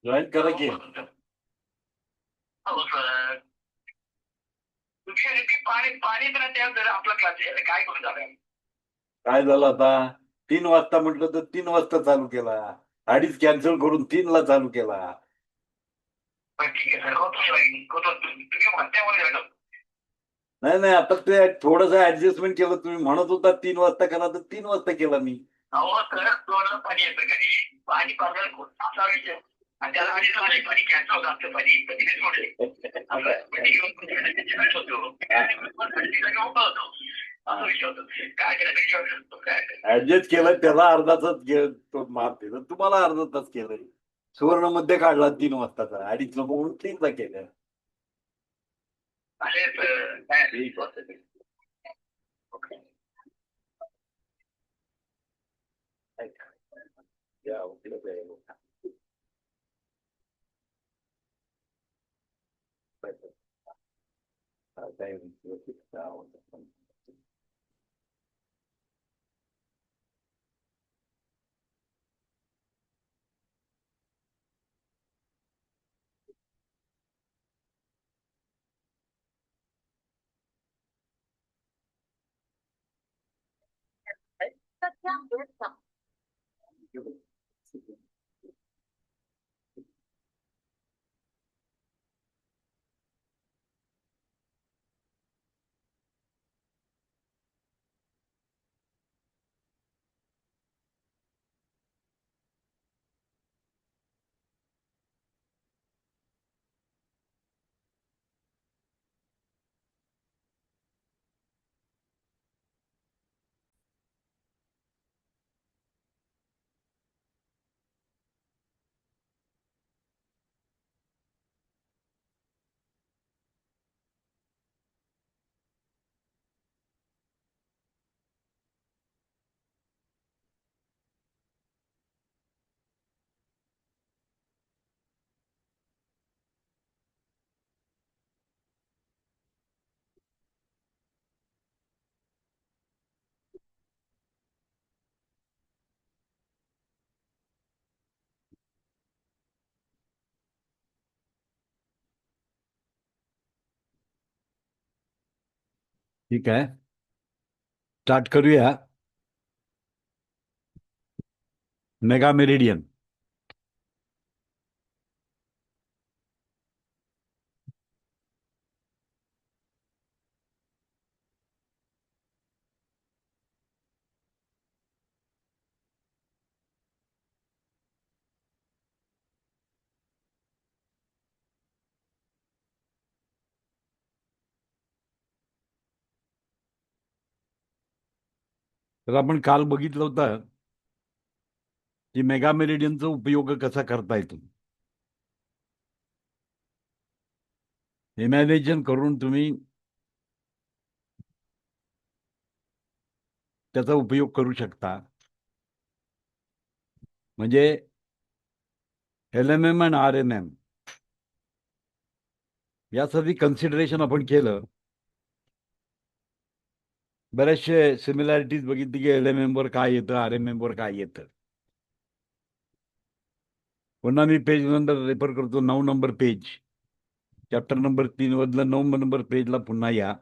Join करा की. हो सर. पाणी पाणी तर त्या आपला क्लास काय करून झालं. काय झालं आता? 3 वाजता म्हटलं तर 3 वाजता चालू केला. अडीच कॅन्सल करून 3ला चालू केला. ठीक आहे सर, होतो तुम्ही म्हणत्यावर झालं. नाही नाही, आता ते थोडस ऍडजस्टमेंट केलं. तुम्ही म्हणत होता 3 वाजता करा, तर 3 वाजता केला मी. अहो सर, थोडं पाणी येतं कधी पाणी पावसाळ्यात असा विषय. आणि त्याला आणि पाणी पाणी कॅन्सल होतं आमचं पाणी कधी नाही सोडले. काय ऍडजस्ट केलं त्याला अर्धा तास तो माफ दिलं, तुम्हाला अर्धा तास केलंय. सुवर्ण मध्ये काढला 3 वाजताचा, अडीच नको म्हणून 3ला केलं. या, उपलब्ध आहे. काय ठीक आहे, स्टार्ट करूया. Mega meridian. तर आपण काल बघितलं होतं की मेगा मेरिडियनचा उपयोग कसा करता येतो. इमॅजिनेशन करून तुम्ही त्याचा उपयोग करू शकता. म्हणजे LMM आणि RMM यासाठी कन्सिडरेशन आपण केलं. बरेचसे सिमिलॅरिटीज बघितली की LMM वर काय येतं, RMM वर काय येतं. पुन्हा मी पेज नंबर रेफर करतो, 9 नंबर पेज, चॅप्टर नंबर 3 मधलं 9 नंबर पेजला पुन्हा या.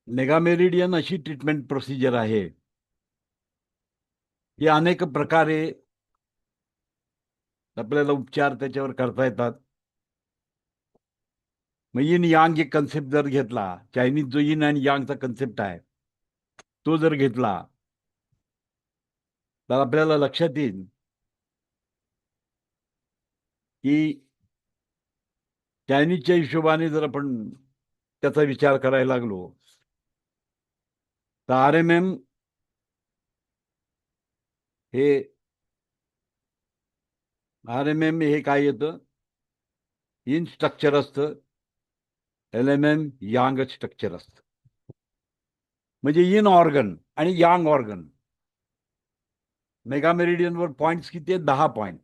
मेगा मेरिडियन अशी ट्रीटमेंट प्रोसिजर आहे की अनेक प्रकारे आपल्याला उपचार त्याच्यावर करता येतात. मग यिन यांग एक कन्सेप्ट जर घेतला, चायनीज जो यिन आणि यांगचा कन्सेप्ट आहे तो जर घेतला, तर आपल्याला लक्षात येईल की चायनीजच्या हिशोबाने जर आपण त्याचा विचार करायला लागलो तर RMM हे काय येतं, इन स्ट्रक्चर असतं. LMM यांग स्ट्रक्चर असतं. म्हणजे इन ऑर्गन आणि यांग ऑर्गन. मेगा मेरिडियनवर पॉइंट्स किती आहेत? 10 पॉइंट.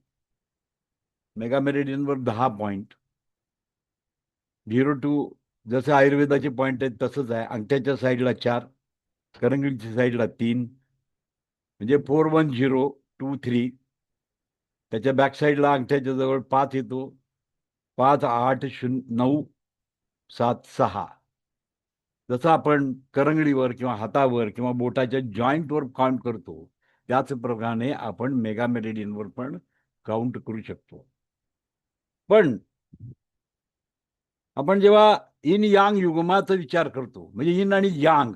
मेगा मेरिडियनवर 10 पॉइंट. 0 टू, जसे आयुर्वेदाचे पॉइंट आहेत तसंच आहे. अंगठ्याच्या साईडला 4, करंगळीच्या साईडला 3, म्हणजे 41023. त्याच्या बॅकसाईडला अंगठ्याच्या जवळ 5 येतो. 580976. जसं आपण करंगडीवर किंवा हातावर किंवा बोटाच्या जॉईंटवर काउंट करतो, त्याचप्रमाणे आपण मेगा मेरिडियनवर पण काउंट करू शकतो. पण आपण जेव्हा इन यांग युगमाचा विचार करतो, म्हणजे इन आणि यांग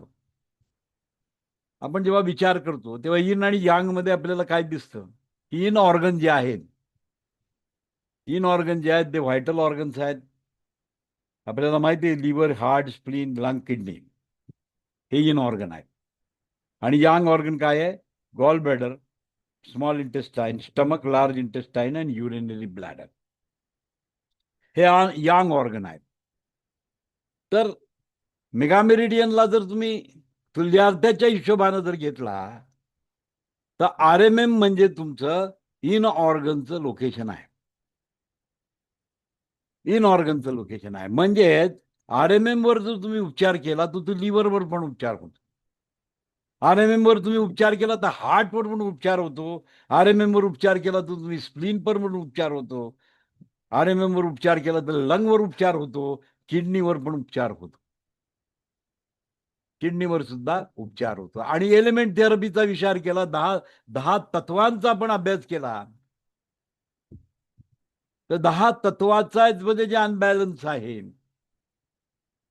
आपण जेव्हा विचार करतो, तेव्हा इन आणि यांग मध्ये आपल्याला काय दिसतं? इन ऑर्गन जे आहेत, इन ऑर्गन जे आहेत ते व्हायटल ऑर्गन्स आहेत. आपल्याला माहिती आहे, liver, heart, spleen, lung, kidney हे इन ऑर्गन आहेत. आणि यांग ऑर्गन काय आहे? Gall bladder, small intestine, stomach, large intestine आणि युरिनरी ब्लॅडर हे यांग ऑर्गन आहेत. तर मेगामेरिडियनला जर तुम्ही तुल्यार्थाच्या हिशोबानं जर घेतला, तर RMM म्हणजे तुमचं इन ऑर्गनचं लोकेशन आहे. इन ऑर्गनचं लोकेशन आहे. म्हणजेच RMM वर जर तुम्ही उपचार केला तर तो लिव्हरवर पण उपचार होतो. RMM वर तुम्ही उपचार केला तर हार्टवर पण उपचार होतो. RMM वर उपचार केला तर तुम्ही स्प्लीनवर पण उपचार होतो. RMM वर उपचार केला तर लंगवर उपचार होतो. किडनीवर पण उपचार होतो. किडनीवर सुद्धा उपचार होतो. आणि एलिमेंट थेरपीचा विचार केला, 10 तत्वांचा आपण अभ्यास केला, तर 10 तत्वाचा मध्ये जे अनबॅलन्स आहे,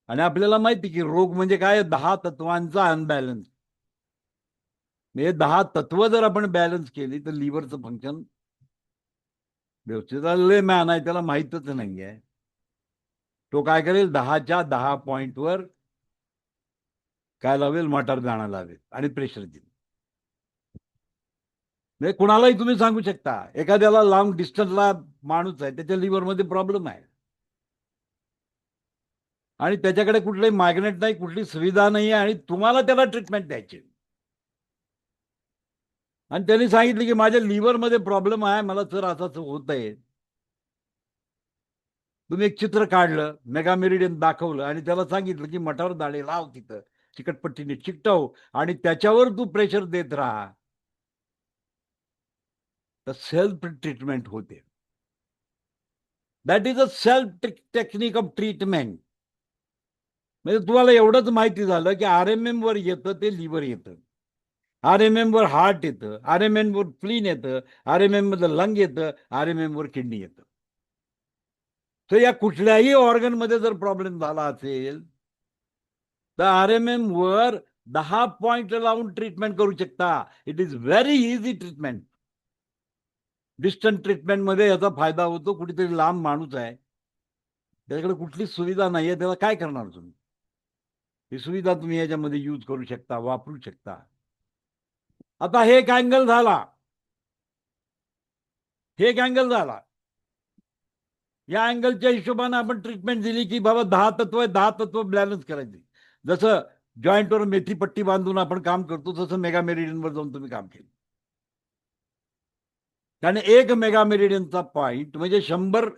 आणि आपल्याला माहिती की रोग म्हणजे काय? 10 तत्वांचा अनबॅलन्स. म्हणजे 10 तत्व जर आपण बॅलन्स केली तर लिव्हरचं फंक्शन व्यवस्थित. लय मॅन आहे, त्याला माहीतच नाहीये. तो काय करेल? 10च्या 10 पॉइंटवर काय लावेल? मटार दाणा लावेल आणि प्रेशर देईल. म्हणजे कुणालाही तुम्ही सांगू शकता, एखाद्याला लॉंग डिस्टन्सला माणूस आहे, त्याच्या लिव्हरमध्ये प्रॉब्लेम आहे आणि त्याच्याकडे कुठलंही मॅग्नेट नाही, कुठली सुविधा नाही आहे, आणि तुम्हाला त्याला ट्रीटमेंट द्यायची, आणि त्यांनी सांगितलं की माझ्या लिव्हरमध्ये प्रॉब्लेम आहे, मला सर असं होत आहे. तुम्ही एक चित्र काढलं, मेगामेरिडियन दाखवलं आणि त्याला सांगितलं की मटावर दाणे लाव, तिथं चिकटपट्टीने चिकटव आणि त्याच्यावर तू प्रेशर देत राहा, तर सेल्फ ट्रीटमेंट होते. That is a self technique of treatment. म्हणजे तुम्हाला एवढंच माहिती झालं की RMM वर येतं ते लिव्हर येतं, RMM वर हार्ट येतं, RMM वर स्प्लीन येतं, RMM मध्ये लंग येतं, RMM वर किडनी येतं. तर या कुठल्याही ऑर्गन मध्ये जर प्रॉब्लेम झाला असेल तर RMM वर 10 पॉइंट लावून ट्रीटमेंट करू शकता. It is very easy treatment. Distance treatment मध्ये याचा फायदा होतो. कुठेतरी लांब माणूस आहे, त्याच्याकडे कुठलीच सुविधा नाहीये, त्याला काय करणार तुम्ही? ही सुविधा तुम्ही याच्यामध्ये यूज करू शकता, वापरू शकता. आता हे एक अँगल झाला, हे एक अँगल झाला. या अँगलच्या हिशोबाने आपण ट्रीटमेंट दिली की बाबा 10 तत्व आहे, 10 तत्व बॅलन्स करायची. जसं जॉईंटवर मेथी पट्टी बांधून आपण काम करतो, तसं मेगा मेरिडियनवर जाऊन तुम्ही काम केलं. कारण एक मेगा मेरिडियनचा पॉइंट म्हणजे 100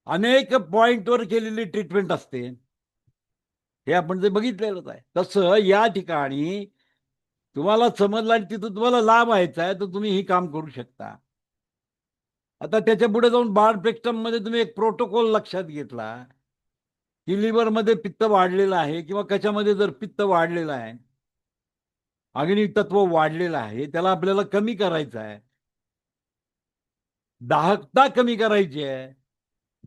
अनेक पॉइंटवर केलेली ट्रीटमेंट असते. हे आपण ते बघितलेलंच आहे. तसं या ठिकाणी तुम्हाला समजलं आणि तिथं तुम्हाला लाभ व्हायचा आहे, तर तुम्ही ही काम करू शकता. आता त्याच्या पुढे जाऊन बाळ प्रेक्टम मध्ये तुम्ही एक प्रोटोकॉल लक्षात घेतला की लिव्हरमध्ये पित्त वाढलेलं आहे किंवा कशामध्ये जर पित्त वाढलेलं आहे, अग्नी तत्व वाढलेलं आहे, त्याला आपल्याला कमी करायचं आहे, दाहकता कमी करायची आहे.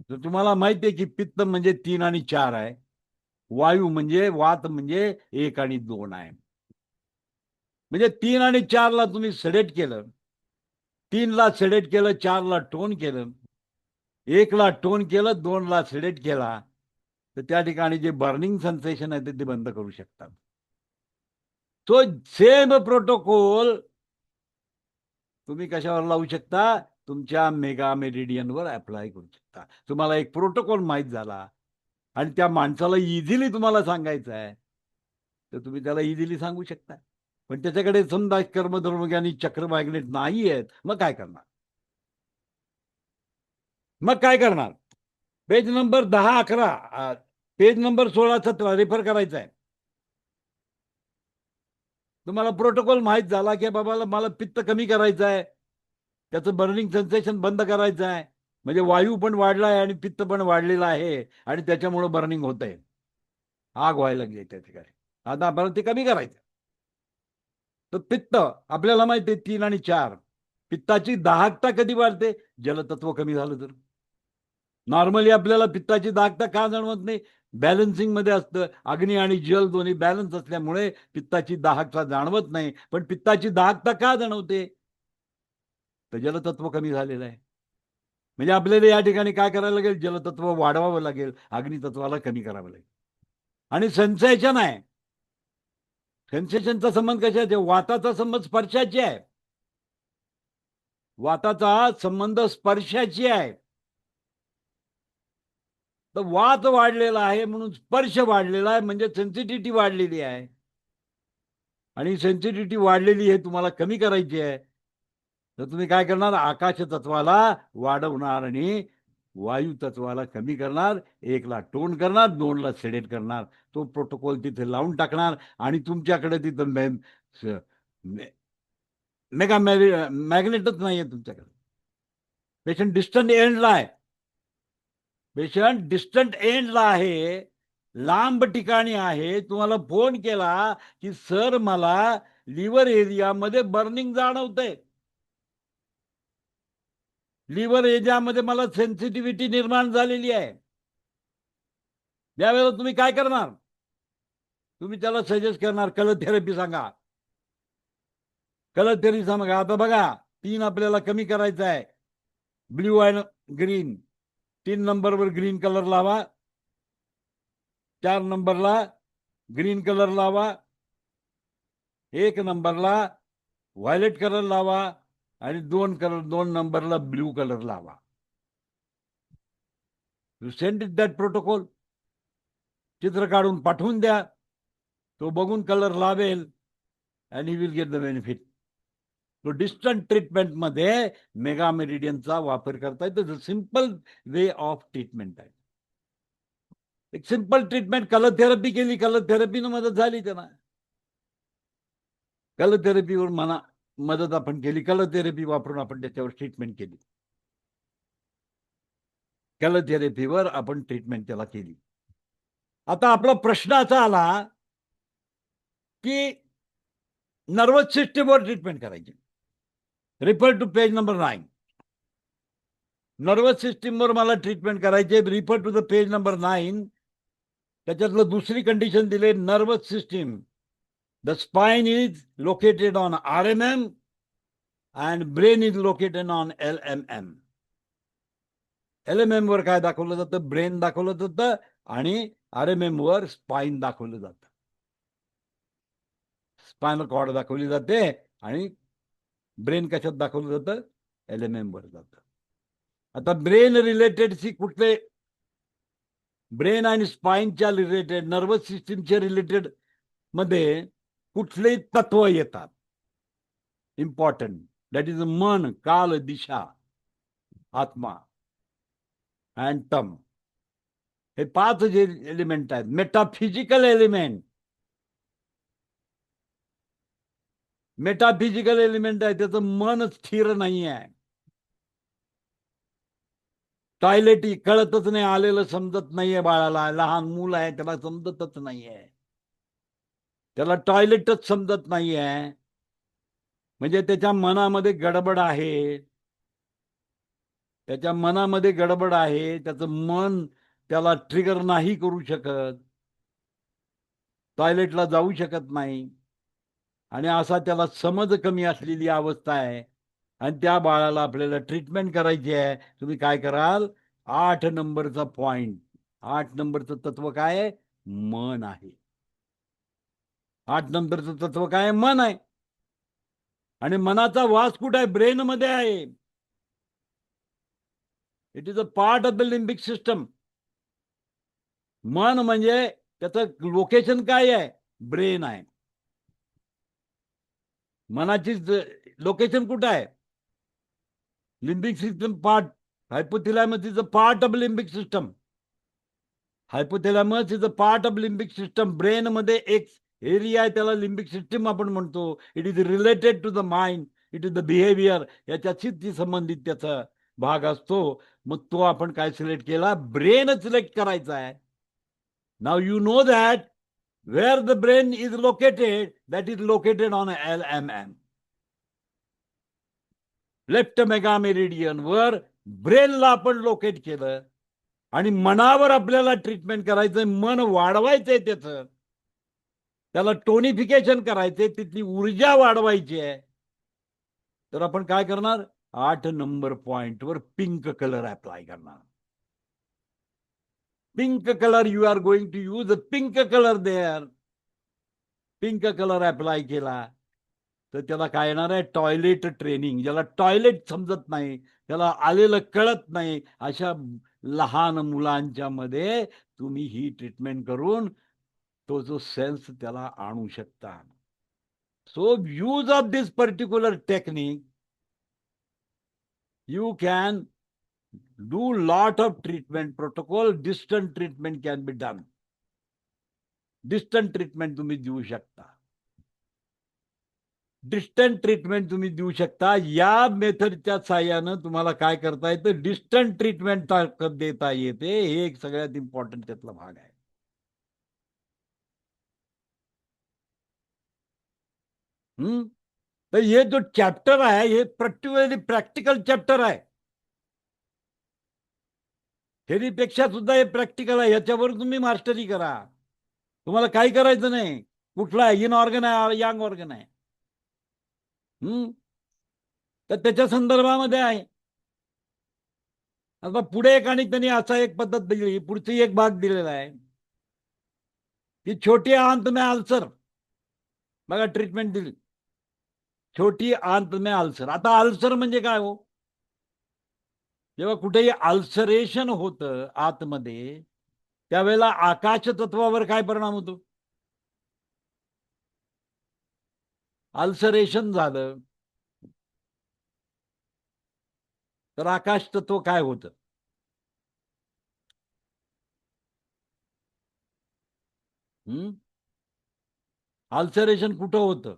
तर तुम्हाला माहिती आहे की पित्त म्हणजे 3 आणि 4 आहे, वायू म्हणजे वात म्हणजे 1 आणि 2 आहे. म्हणजे 3 आणि 4 ला तुम्ही सेडेट केलं, 3 ला सेडेट केलं, 4 ला टोन केलं, 1 ला टोन केलं, 2 ला सेडेट केला, तर त्या ठिकाणी जे बर्निंग सेन्सेशन आहे ते बंद करू शकतात. तो सेम प्रोटोकॉल तुम्ही कशावर लावू शकता? तुमच्या मेगा मेरिडियनवर अप्लाय करू शकता. तुम्हाला एक प्रोटोकॉल माहीत झाला आणि त्या माणसाला इझिली तुम्हाला सांगायचं आहे, तर तुम्ही त्याला इझिली सांगू शकता. पण त्याच्याकडे समजा कर्मधर्मज्ञानी चक्र मॅग्नेट नाही आहेत, मग काय करणार? मग काय करणार? Page number 10-11, page number 16-17 refer करायचा आहे. तुम्हाला प्रोटोकॉल माहीत झाला की बाबाला मला पित्त कमी करायचं आहे, त्याचं बर्निंग सेन्सेशन बंद करायचं आहे, म्हणजे वायू पण वाढला आहे आणि पित्त पण वाढलेला आहे आणि त्याच्यामुळे बर्निंग होत आहे, आग व्हायला लागली त्या ठिकाणी. आता आपल्याला ते कमी करायचं. तर पित्त आपल्याला माहिती आहे 3 आणि 4. पित्ताची दाहकता कधी वाढते? जलतत्व कमी झालं तर. नॉर्मली आपल्याला पित्ताची दाहकता का जाणवत नाही? बॅलन्सिंग मध्ये असतं. अग्नी आणि जल दोन्ही बॅलन्स असल्यामुळे पित्ताची दाहकता जाणवत नाही. पण पित्ताची दाहकता का जाणवते? तर जलतत्व कमी झालेलं आहे. म्हणजे आपल्याला या ठिकाणी काय करायला लागेल? जलतत्व वाढवावं लागेल, अग्नितत्वाला कमी करावं लागेल. आणि सेन्सेशन आहे. सेन्सेशनचा संबंध कशाचे? वाताचा संबंध स्पर्शाची आहे. वाताचा संबंध स्पर्शाची आहे. तर वात वाढलेला आहे म्हणून स्पर्श वाढलेला आहे, म्हणजे सेन्सिटिव्हिटी वाढलेली आहे. आणि सेन्सिटिव्हिटी वाढलेली हे तुम्हाला कमी करायची आहे. तर तुम्ही काय करणार? आकाश तत्वाला वाढवणार आणि वायू तत्वाला कमी करणार. 1 ला टोन करणार, 2 ला सेडेट करणार. तो प्रोटोकॉल तिथे लावून टाकणार आणि तुमच्याकडे तिथं मेगा मॅग्नेटच नाहीये तुमच्याकडे. पेशंट डिस्टंट एंडला आहे. पेशंट डिस्टंट एंडला आहे, लांब ठिकाणी आहे. तुम्हाला फोन केला की सर मला लिव्हर एरियामध्ये बर्निंग जाणवतंय, लिव्हर एरियामध्ये मला सेन्सिटिव्हिटी निर्माण झालेली आहे. यावेळेला तुम्ही काय करणार? तुम्ही त्याला सजेस्ट करणार कलर थेरपी सांगा. कलर थेरपी सांगा. आता बघा 3 आपल्याला कमी करायचं आहे, ब्ल्यू अँड ग्रीन. 3 नंबरवर ग्रीन कलर लावा, 4 नंबरला ग्रीन कलर लावा, 1 नंबरला व्हायलेट कलर लावा आणि 2 नंबरला ब्ल्यू कलर लावा. You send it that protocol. चित्र काढून पाठवून द्या. तो बघून कलर लावेल and he will get the benefit. तो डिस्टंट ट्रीटमेंटमध्ये मेगा मेरिडियनचा वापर करता येतो. सिंपल वे ऑफ ट्रीटमेंट आहे. एक सिंपल ट्रीटमेंट. कलर थेरपी केली, कलर थेरपीनं मदत झाली त्यांना. कलर थेरपीवर मदत आपण केली, कलर थेरपी वापरून आपण त्याच्यावर ट्रीटमेंट केली. कलर थेरपीवर आपण ट्रीटमेंट त्याला केली. आता आपला प्रश्न असा आला की नर्वस सिस्टीमवर ट्रीटमेंट करायची. Refer to page number 9. Nervous सिस्टीमवर मला ट्रीटमेंट करायचे. Refer to the page number 9. त्याच्यातलं दुसरी कंडिशन दिले, nervous system. The spine is located on RMM and brain is located on LMM. LMM वर काय दाखवलं जातं? ब्रेन दाखवलं जातं आणि RMM वर स्पाइन दाखवलं जातं. स्पायनल कॉर्ड दाखवली जाते आणि ब्रेन कशात दाखवलं जातं? LMM वर जातं. आता ब्रेन रिलेटेड कुठले? ब्रेन आणि स्पाइनच्या रिलेटेड, नर्वस सिस्टीमच्या रिलेटेड मध्ये कुठले तत्व येतात? इम्पॉर्टंट. दॅट इज मन, काल, दिशा, आत्मा अँड तम. हे 5 जे एलिमेंट आहेत, मेटाफिजिकल एलिमेंट. मेटाफिजिकल एलिमेंट आहे, त्याचं मन स्थिर नाही आहे. टॉयलेट कळतच नाही, आलेलं समजत नाहीये बाळाला. लहान मूल आहे, त्याला समजतच नाहीये, त्याला टॉयलेटच समजत नाहीये. म्हणजे त्याच्या मनामध्ये गडबड आहे. त्याच्या मनामध्ये गडबड आहे. त्याचं मन त्याला ट्रिगर नाही करू शकत, टॉयलेटला जाऊ शकत नाही. आणि असा त्याला समज कमी असलेली अवस्था आहे. आणि त्या बाळाला आपल्याला ट्रीटमेंट करायची आहे. तुम्ही काय कराल? 8 नंबरचा पॉइंट. 8 नंबरचं तत्व काय आहे? मन आहे. 8 नंबरचं तत्व काय आहे? मन आहे. आणि मनाचा वास कुठे आहे? ब्रेन मध्ये आहे. It is a part of the limbic system. मन म्हणजे त्याचं लोकेशन काय आहे? ब्रेन आहे. मनाची लोकेशन कुठं आहे? Limbic system part. Hypothalamus is a part of limbic system. Hypothalamus is a part of limbic system. Brain मध्ये एक एरिया आहे त्याला लिम्बिक सिस्टीम आपण म्हणतो. It is related to the mind, it is the behaviour, याच्याशी ती संबंधित त्याचा भाग असतो. मग तो आपण काय सिलेक्ट केला, ब्रेन सिलेक्ट करायचा आहे. Now you know that where the brain is located, that is located on LMM, left mega meridian वर ब्रेनला आपण लोकेट केलं. आणि मनावर आपल्याला ट्रीटमेंट करायचंय, मन वाढवायचंय, त्याला टोनिफिकेशन करायचंय, तिथली ऊर्जा वाढवायची आहे. तर आपण काय करणार, 8 नंबर पॉइंटवर पिंक कलर अप्लाय करणार. Pink colour, you are going to use pink colour there. Pink colour apply केला तर त्याला काय येणार आहे, टॉयलेट ट्रेनिंग. ज्याला टॉयलेट समजत नाही, त्याला आलेलं कळत नाही, अशा लहान मुलांच्या मध्ये तुम्ही ही ट्रीटमेंट करून तो जो सेन्स त्याला आणू शकता. So use of this particular technique you can do lot of treatment protocol. Distant treatment can be done. Distant treatment तुम्ही देऊ शकता. डिस्टंट ट्रीटमेंट तुम्ही देऊ शकता. या मेथडच्या साह्यानं तुम्हाला काय करता येतं, डिस्टंट ट्रीटमेंट देता येते. हे एक सगळ्यात इम्पॉर्टंट त्यातला भाग आहे. तर हे जो चॅप्टर आहे हे पर्टिक्युलरली प्रॅक्टिकल चॅप्टर आहे. थेरीपेक्षा सुद्धा हे प्रॅक्टिकल आहे. याच्यावर तुम्ही मास्टरी करा. तुम्हाला काही करायचं नाही. कुठला इन ऑर्गन आहे, यंग ऑर्गन आहे, तर त्याच्या संदर्भामध्ये आहे. आता पुढे एक आणि त्यांनी असा एक पद्धत दिली, पुढची एक भाग दिलेला आहे की छोटी आंत में अल्सर. बघा ट्रीटमेंट दिली, छोटी आंत में अल्सर. आता अल्सर म्हणजे काय हो, जेव्हा कुठेही अल्सरेशन होतं आतमध्ये, त्यावेळेला आकाश तत्वावर काय परिणाम होतो. अल्सरेशन झालं तर आकाश तत्व काय होतं, अल्सरेशन कुठं होतं,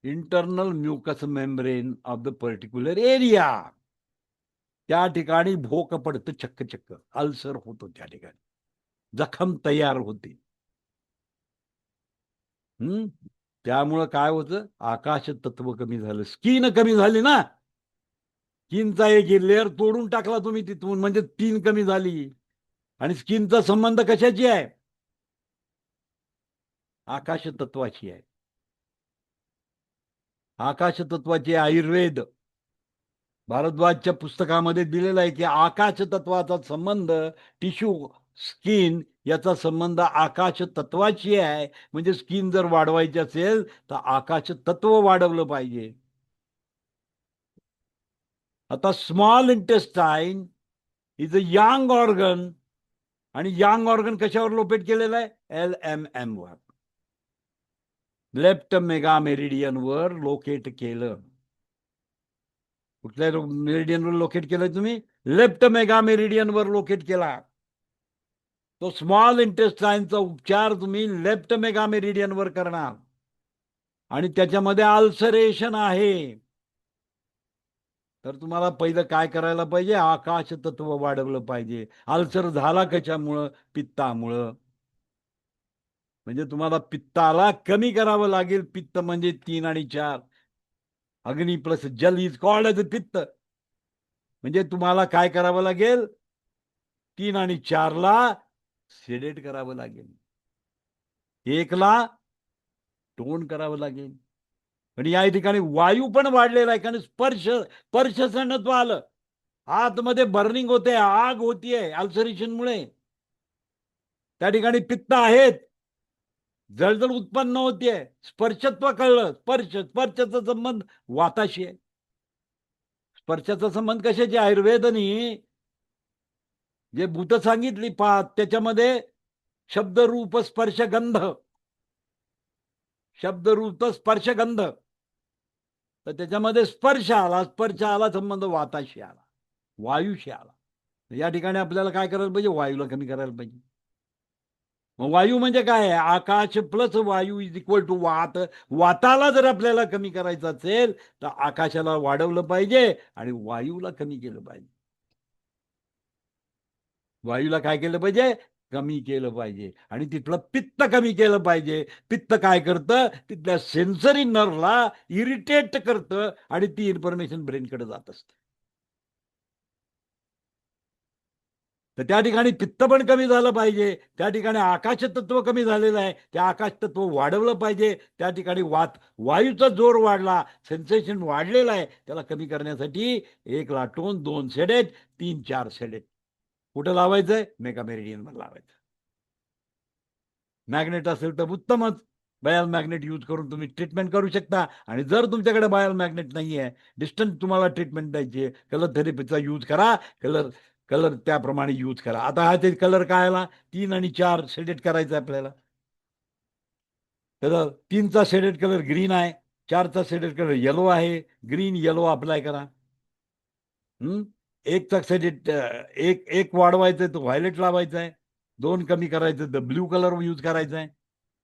internal mucous membrane of the particular area. त्या ठिकाणी भोक पडतं, चक्क चक्क अल्सर होतो, त्या ठिकाणी जखम तयार होते. त्यामुळं काय होतं, आकाश तत्व कमी झालं, स्किन कमी झाली ना. स्किनचा एक लेअर तोडून टाकला तुम्ही तिथून, म्हणजे स्किन कमी झाली. आणि स्किनचा संबंध कशाची आहे, आकाश तत्वाची आहे. आकाश तत्वाची आयुर्वेद भारद्वाजच्या पुस्तकामध्ये दिलेला आहे की आकाश तत्वाचा संबंध, टिश्यू, स्किन याचा संबंध आकाश तत्वाची आहे. म्हणजे स्किन जर वाढवायची असेल तर आकाश तत्व वाढवलं पाहिजे. आता small intestine is a young organ, आणि यंग ऑर्गन कशावर लोपेट केलेलं आहे, LMM वर, लेफ्ट मेगा मेरिडियन वर लोकेट केलं. कुठल्या मेरिडियनवर लोकेट केलं तुम्ही, लेफ्ट मेगा मेरिडियनवर लोकेट केला. तो स्मॉल इंटेस्टाईनचा उपचार तुम्ही लेफ्ट मेगा मेरिडियनवर करणार. आणि त्याच्यामध्ये अल्सरेशन आहे तर तुम्हाला पहिलं काय करायला पाहिजे, आकाश तत्व वाढवलं पाहिजे. अल्सर झाला कशामुळं, पित्तामुळं. म्हणजे तुम्हाला पित्ताला कमी करावं लागेल. पित्त म्हणजे 3 आणि 4, अग्नी प्लस जल इज कॉल्ड एज पित्त. म्हणजे तुम्हाला काय करावं लागेल, 3 आणि 4 ला सेडेट करावं लागेल, 1 ला टोन करावं लागेल. पण या ठिकाणी वायू पण वाढलेला आहे, कारण स्पर्शसणत्व आलं. आतमध्ये बर्निंग होते, आग होतीये अल्सरेशनमुळे. त्या ठिकाणी पित्त आहेत, जळजळ उत्पन्न होतीये, स्पर्शत्व कळलं. स्पर्शाचा संबंध वाताशी आहे. स्पर्शाचा संबंध कशाची, आयुर्वेदनी जे भूत सांगितली पाच, त्याच्यामध्ये शब्दरूप स्पर्शगंध, शब्दरूप स्पर्शगंध, तर त्याच्यामध्ये स्पर्श आला, संबंध वाताशी आला, वायूशी आला. या ठिकाणी आपल्याला काय करायला पाहिजे, वायूला कमी करायला पाहिजे. मग वायू म्हणजे काय आहे? आकाश प्लस वायू इज इक्वल टू वात. वाताला जर आपल्याला कमी करायचं असेल तर आकाशाला वाढवलं पाहिजे आणि वायूला कमी केलं पाहिजे. वायूला काय केलं पाहिजे? कमी केलं पाहिजे. आणि तिथलं पित्त कमी केलं पाहिजे. पित्त काय करतं? तिथल्या सेन्सरी नर्वला इरिटेट करतं आणि ती इन्फॉर्मेशन ब्रेनकडे जात असते. तर त्या ठिकाणी पित्त पण कमी झालं पाहिजे. त्या ठिकाणी आकाश तत्व कमी झालेलं आहे, ते आकाश तत्व वाढवलं पाहिजे. त्या ठिकाणी वायूचा जोर वाढला, सेन्सेशन वाढलेलं आहे, त्याला कमी करण्यासाठी 1 लाटून 2 सेडेट 3-4 सेडेट कुठं लावायचंय? मेगा मेरिडियनवर लावायचं. मॅग्नेट असेल तर उत्तमच. बायल मॅग्नेट यूज करून तुम्ही ट्रीटमेंट करू शकता. आणि जर तुमच्याकडे बायल मॅग्नेट नाही आहे, डिस्टन्स तुम्हाला ट्रीटमेंट द्यायची आहे, कलर थेरपीचा यूज करा. कलर कलर त्याप्रमाणे यूज करा. आता हा ते कलर काय आला? 3 आणि 4 शेडेड करायचं आपल्याला. तर 3चा शेडेड कलर ग्रीन आहे, 4चा शेडेड कलर येलो आहे. ग्रीन येलो अप्लाय करा. हम्म 1चा शेडेड एक एक वाढवायचंय तो व्हायलेट लावायचा आहे. 2 कमी करायचं तर ब्ल्यू कलर यूज करायचा आहे.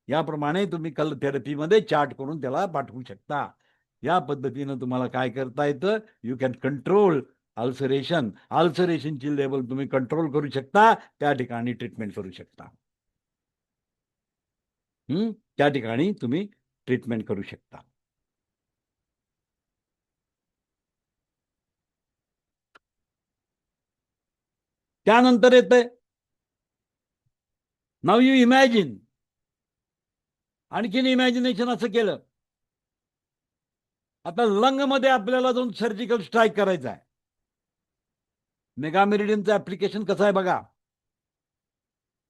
याप्रमाणे तुम्ही कलर थेरपीमध्ये चार्ट करून त्याला पाठवू शकता. या पद्धतीनं तुम्हाला काय करता येतं? You can control ulceration. अल्सरेशनची लेवल तुम्ही कंट्रोल करू शकता. त्या ठिकाणी ट्रीटमेंट करू शकता. त्या ठिकाणी तुम्ही ट्रीटमेंट करू शकता. त्यानंतर येतंय नाव यू इमॅजिन. आणखीन इमॅजिनेशन असं केलं, आता लंग मध्ये आपल्याला जाऊन सर्जिकल स्ट्राईक करायचा आहे. मेगा मेरिडियनचं ऍप्लिकेशन कसं आहे बघा.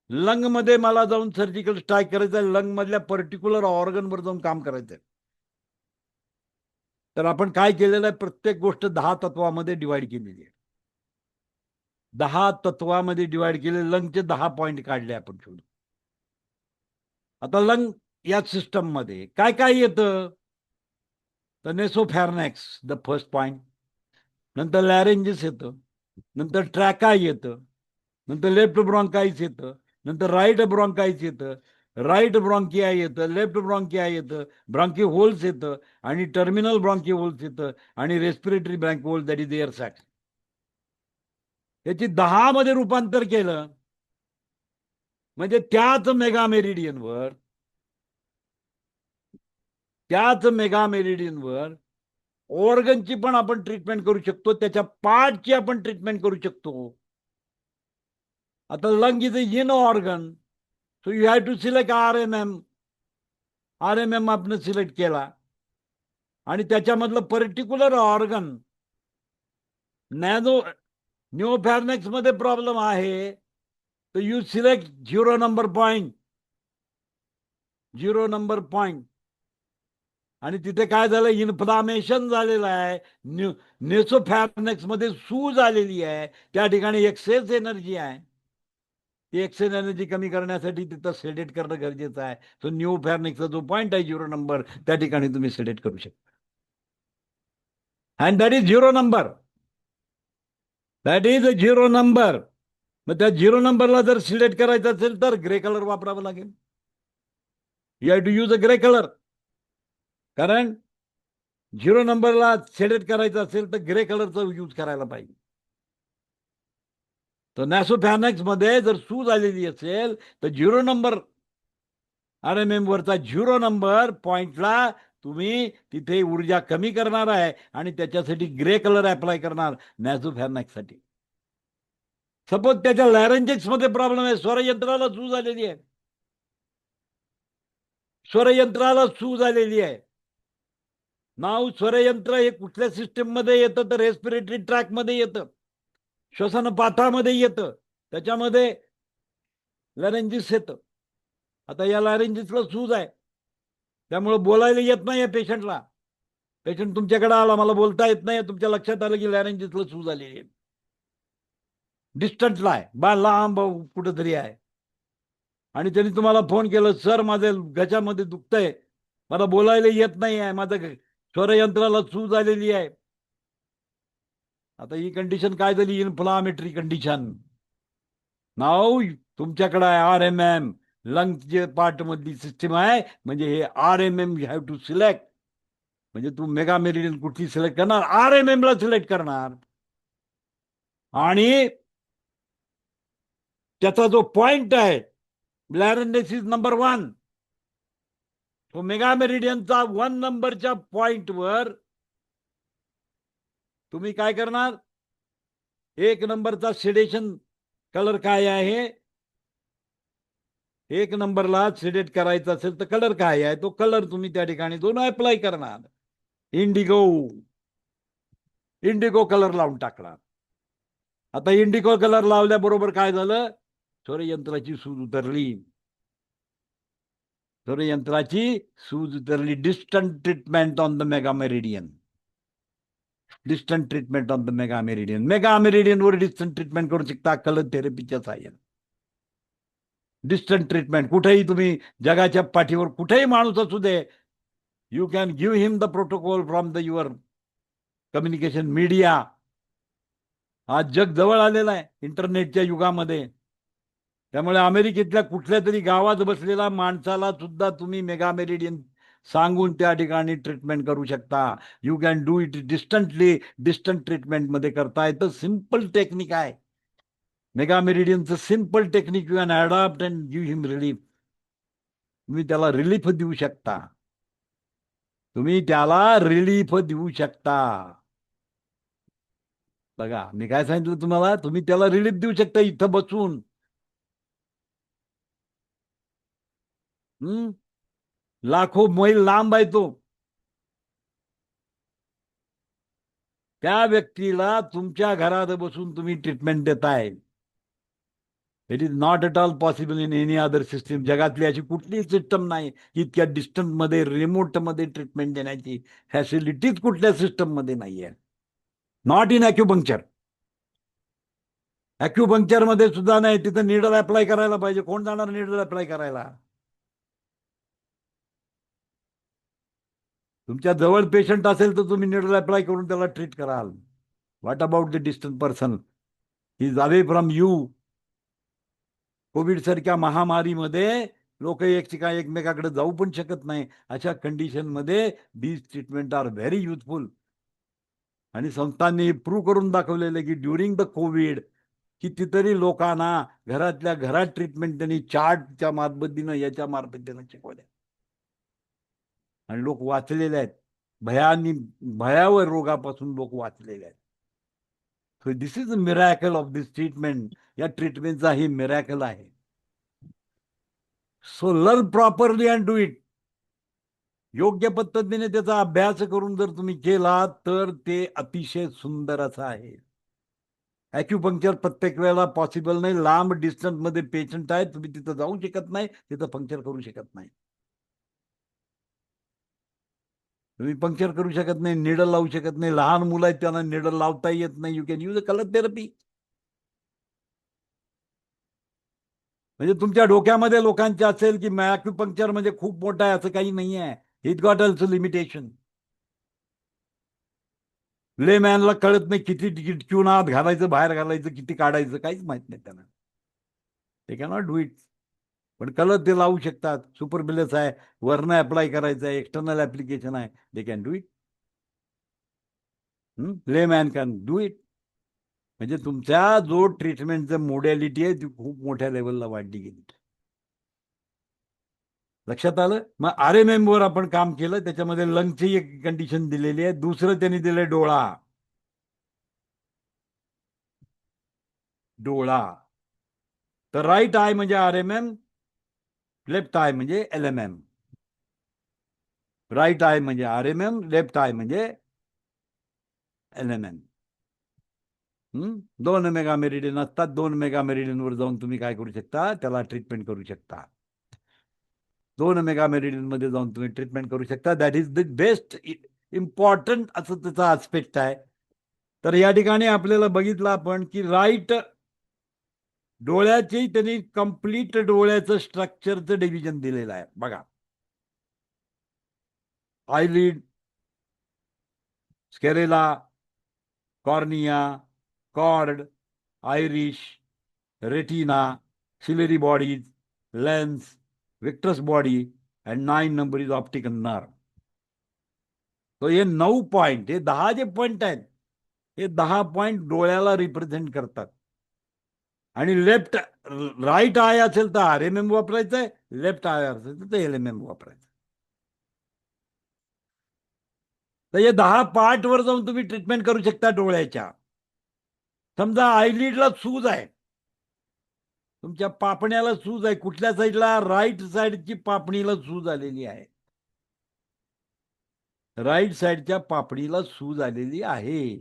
लंग मध्ये मला जाऊन सर्जिकल स्ट्राईक करायचं आहे, लंग मधल्या पर्टिक्युलर ऑर्गनवर जाऊन काम करायचं आहे. तर आपण काय केलेलं आहे? प्रत्येक गोष्ट 10 तत्वामध्ये डिवाइड केलेली आहे. 10 तत्वामध्ये डिवाइड केले. लंगचे 10 पॉइंट काढले आपण शोधून. आता लंग या सिस्टम मध्ये काय काय येतं? तर नेसोफॅर्नॅक्स द फर्स्ट पॉइंट, नंतर लॅरेंजिस येतं, नंतर ट्रॅकाय येतं, नंतर लेफ्ट ब्रॉन्काईस येतं, नंतर राईट ब्रॉन्काईस येतं, राईट ब्रॉन्कियाय येतं, लेफ्ट ब्रॉन्कियाय येतं, ब्रॉन्की होल्स येतं आणि टर्मिनल ब्रॉन्की होल्स येतं आणि respiratory bronchiole that is air sac. त्याची 10 मध्ये रूपांतर केलं म्हणजे त्याच मेगा मेरिडियनवर ऑर्गनची पण आपण ट्रीटमेंट करू शकतो, त्याच्या पार्टची आपण ट्रीटमेंट करू शकतो. आता lung is yin organ, so you have to select R M M आपण सिलेक्ट केला आणि त्याच्यामधलं पर्टिक्युलर ऑर्गन नॅनो न्यूफॅर्नेक्स मध्ये प्रॉब्लेम आहे, तर यू सिलेक्ट 0 नंबर पॉइंट. आणि तिथे काय झालं? इन्फ्लामेशन झालेलं आहे. नेसोफॅर्नेक्स मध्ये सूज आलेली आहे, त्या ठिकाणी एक्सेस एनर्जी आहे. ती एक्सेस एनर्जी कमी करण्यासाठी तिथं सेडेट करणं गरजेचं आहे. सो न्यूफॅर्नेक्सचा जो पॉइंट आहे 0 नंबर, त्या ठिकाणी तुम्ही सेडेट करू शकता. And that is 0 number. That is a 0 number. मग त्या 0 नंबरला जर सिलेक्ट करायचं असेल तर ग्रे कलर वापरावं लागेल. You have to use a grey colour. कारण 0 नंबरला सिलेक्ट करायचं असेल तर ग्रे कलरचा यूज करायला पाहिजे. तर नॅसोफॅनॅक्स मध्ये जर सूज आलेली असेल तर 0 नंबर RMM वरचा 0 नंबर पॉइंटला तुम्ही तिथे ऊर्जा कमी करणार आहे आणि त्याच्यासाठी ग्रे कलर अप्लाय करणार नॅसोफॅनॅक्ससाठी. सपोज त्याच्या लॅरेंजिक्स मध्ये प्रॉब्लेम आहे, स्वरयंत्राला सूज आलेली आहे, स्वरयंत्राला सूज आलेली आहे. नाव स्वरयंत्र हे कुठल्या सिस्टीम मध्ये येतं? तर रेस्पिरेटरी ट्रॅक मध्ये येतं, श्वसन पाठामध्ये येतं, त्याच्यामध्ये लॅरेंजिस येतं. आता या लॅरेंजिसला सूज आहे, त्यामुळे बोलायला येत नाही या पेशंटला. पेशंट तुमच्याकडे आला, मला बोलता येत नाही, तुमच्या लक्षात आलं की लॅरेंजिसला सूज आलेली आहे. डिस्टन्सला आहे, बा लांब कुठंतरी आहे, आणि त्यांनी तुम्हाला फोन केलं, सर माझं गच्यामध्ये दुखतंय, मला बोलायला येत नाही आहे, माझं स्वरयंत्राला सूज आलेली आहे. आता ही कंडिशन काय झाली? Inflammatory condition. नाव तुमच्याकडे आहे RMM लंगचे पार्ट मधली सिस्टीम आहे. म्हणजे हे RMM you have to select. म्हणजे तू मेगा मेरिडियन कुठली सिलेक्ट करणार, RMM ला सिलेक्ट करणार. आणि त्याचा जो पॉइंट आहे ब्लॅरेंडेसिस नंबर 1, तो मेगा मेरिडियनचा 1 नंबरच्या पॉइंटवर तुम्ही काय करणार, 1 नंबरचा सेडेशन कलर काय आहे, 1 नंबरला सिलेक्ट करायचा असेल तर कलर काय आहे, तो कलर तुम्ही त्या ठिकाणी दोन अप्लाय करणार. इंडिगो इंडिगो कलर लावून टाकणार. आता इंडिगो कलर लावल्याबरोबर काय झालं, सूर्ययंत्राची सूज उतरली. सूर्ययंत्राची सूज उतरली. Distant treatment on the mega meridian. Distant treatment on the mega meridian. Mega मेरिडियनवर डिस्टंट ट्रीटमेंट करू शकता कलर थेरपीच्या साहाय्याने. डिस्टंट ट्रीटमेंट कुठेही तुम्ही जगाच्या पाठीवर कुठेही माणूस असू दे, you can give him the protocol from the your communication media. आज जग जवळ आलेलं आहे इंटरनेटच्या युगामध्ये. त्यामुळे अमेरिकेतल्या कुठल्या तरी गावात बसलेला माणसाला सुद्धा तुम्ही मेगा मेरिडियन सांगून त्या ठिकाणी ट्रीटमेंट करू शकता. You can do it distantly. Distant treatment मध्ये करता येतं. सिंपल टेक्निक आहे मेगा मेरिडियनचं. Simple technique you can adopt and give him relief. तुम्ही त्याला रिलीफ देऊ शकता. तुम्ही त्याला रिलीफ देऊ शकता. बघा मी काय सांगितलं तुम्हाला, तुम्ही त्याला रिलीफ देऊ शकता इथं बसून. लाखो मैल लांब आहे तो. त्या व्यक्तीला तुमच्या घरात बसून तुम्ही ट्रीटमेंट देताय. It is not at all possible in any other system. जगातली अशी कुठलीही सिस्टम नाही की इतक्या डिस्टन्स मध्ये रिमोट मध्ये ट्रीटमेंट देण्याची फॅसिलिटीज कुठल्या सिस्टम मध्ये नाहीये. Not in acupuncture. ॲक्युपंक्चर मध्ये सुद्धा नाही. तिथं निडल अप्लाय करायला पाहिजे. कोण जाणार निडल अप्लाय करायला. तुमच्या जवळ पेशंट असेल तर तुम्ही निडल अप्लाय करून त्याला ट्रीट कराल. What about the distance person, he is away from you. Covid सारख्या महामारीमध्ये लोक एकमेकाकडे जाऊ पण शकत नाही. अशा कंडिशन मध्ये these treatment are very useful. आणि संस्थांनी प्रूव्ह करून दाखवलेलं की ड्युरिंग द कोविड कितीतरी लोकांना घरातल्या घरात ट्रीटमेंट त्यांनी चार्टच्या मार्फतीनं याच्या मार्फतीनं शिकवल्या आणि लोक वाचलेले आहेत. भयावर रोगापासून लोक वाचलेले आहेत. So this is a miracle of this treatment. या ट्रीटमेंटचा ही मिरॅकल आहे. So learn properly and do it. योग्य पद्धतीने त्याचा अभ्यास करून जर तुम्ही केला तर ते अतिशय सुंदर असं आहे. ॲक्युपंक्चर प्रत्येक वेळेला पॉसिबल नाही. लांब डिस्टन्स मध्ये पेशंट आहेत, तुम्ही तिथं जाऊ शकत नाही, तिथं पंक्चर करू शकत नाही. तुम्ही पंक्चर करू शकत नाही, निडल लावू शकत नाही. लहान मुलं आहेत त्यांना निडल लावता येत नाही. You can use a colour therapy. म्हणजे तुमच्या डोक्यामध्ये लोकांचे असेल की ॲक्युपंक्चर म्हणजे खूप मोठा आहे, असं काही नाही आहे. It got also limitation. लेमॅनला कळत नाही किती टिकीट आत घालायचं, बाहेर घालायचं, किती काढायचं, काहीच माहित नाही त्यांना. ते कॅनॉट डू इट. पण कलर ते लावू शकतात. सुपर बिलस आहे, वरनं अप्लाय करायचं आहे, एक्सटर्नल ऍप्लिकेशन आहे. They can do it. Layman can do it. म्हणजे तुमच्या जो ट्रीटमेंटचं मोडॅलिटी आहे ती खूप मोठ्या लेवलला वाढली गेली. लक्षात आलं. मग RMM वर आपण काम केलं. त्याच्यामध्ये लंगची एक कंडिशन दिलेली आहे. दुसरं त्यांनी दिलंय डोळा. डोळा तर राईट आय म्हणजे RMM, लेफ्ट आय म्हणजे LMM. राईट आय म्हणजे RMM, लेफ्ट आय म्हणजे LMM. 2 मेगा मेरिडियन असतात. 2 मेगा मेरिडियन वर जाऊन तुम्ही काय करू शकता, त्याला ट्रीटमेंट करू शकता. 2 मेगा मेरिडियन मध्ये जाऊन तुम्ही ट्रीटमेंट करू शकता. That is the best important असं त्याचा आस्पेक्ट आहे. तर या ठिकाणी आपल्याला बघितलं आपण की राईट डोळ्याची त्यांनी कंप्लीट डोळ्याचं स्ट्रक्चरचं डिव्हिजन दिलेलं आहे. बघा, eyelid, sclera, cornea, cord, iris, retina, ciliary bodies, lens, vitreous body, and 9 number is optic nerve. तो हे 9 पॉइंट, हे 10 जे पॉइंट आहेत, हे 10 पॉइंट डोळ्याला रिप्रेझेंट करतात. आणि लेफ्ट राईट आय असेल तर RMM वापरायचंय, लेफ्ट आय असेल तर LMM वापरायचं. तर हे 10 पार्ट वर जाऊन तुम्ही ट्रीटमेंट करू शकता डोळ्याच्या. समजा आयलिडला सूज आहे, तुमच्या पापण्याला सूज आहे, कुठल्या साईडला, राईट साईडची पापणीला सूज आलेली आहे, राईट साईडच्या पापणीला सूज आलेली आहे,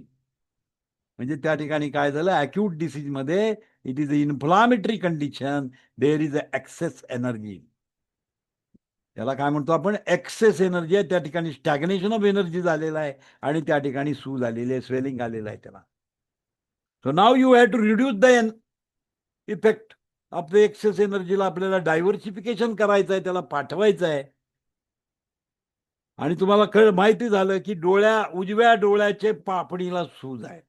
म्हणजे त्या ठिकाणी काय झालं, अॅक्यूट डिसीज मध्ये it is a inflammatory condition, there is a excess energy. त्याला काय म्हणतो आपण, एक्सेस एनर्जी आहे, त्या ठिकाणी स्टॅग्नेशन ऑफ एनर्जी झालेला आहे आणि त्या ठिकाणी सूज आलेली आहे, स्वेलिंग आलेलं आहे त्याला. So now you have to reduce the effect of the excess एनर्जीला आपल्याला डायव्हर्सिफिकेशन करायचं आहे, त्याला पाठवायचं आहे. आणि तुम्हाला माहिती झालं की उजव्या डोळ्याचे पापणीला सूज आहे.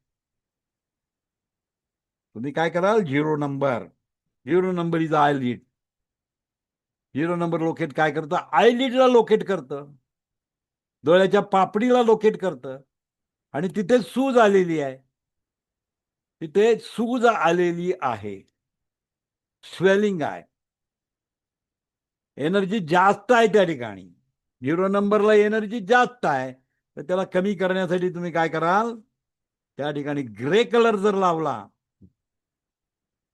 तुम्ही काय कराल, 0 नंबर इज आयलिड. 0 नंबर लोकेट काय करतं, आयलिडला लोकेट करतं, डोळ्याच्या पापणीला लोकेट करतं, आणि तिथे सूज आलेली आहे, तिथे सूज आलेली आहे, स्वेलिंग आहे, एनर्जी जास्त आहे त्या ठिकाणी. 0 नंबरला एनर्जी जास्त आहे, तर त्याला कमी करण्यासाठी तुम्ही काय कराल, त्या ठिकाणी ग्रे कलर जर लावला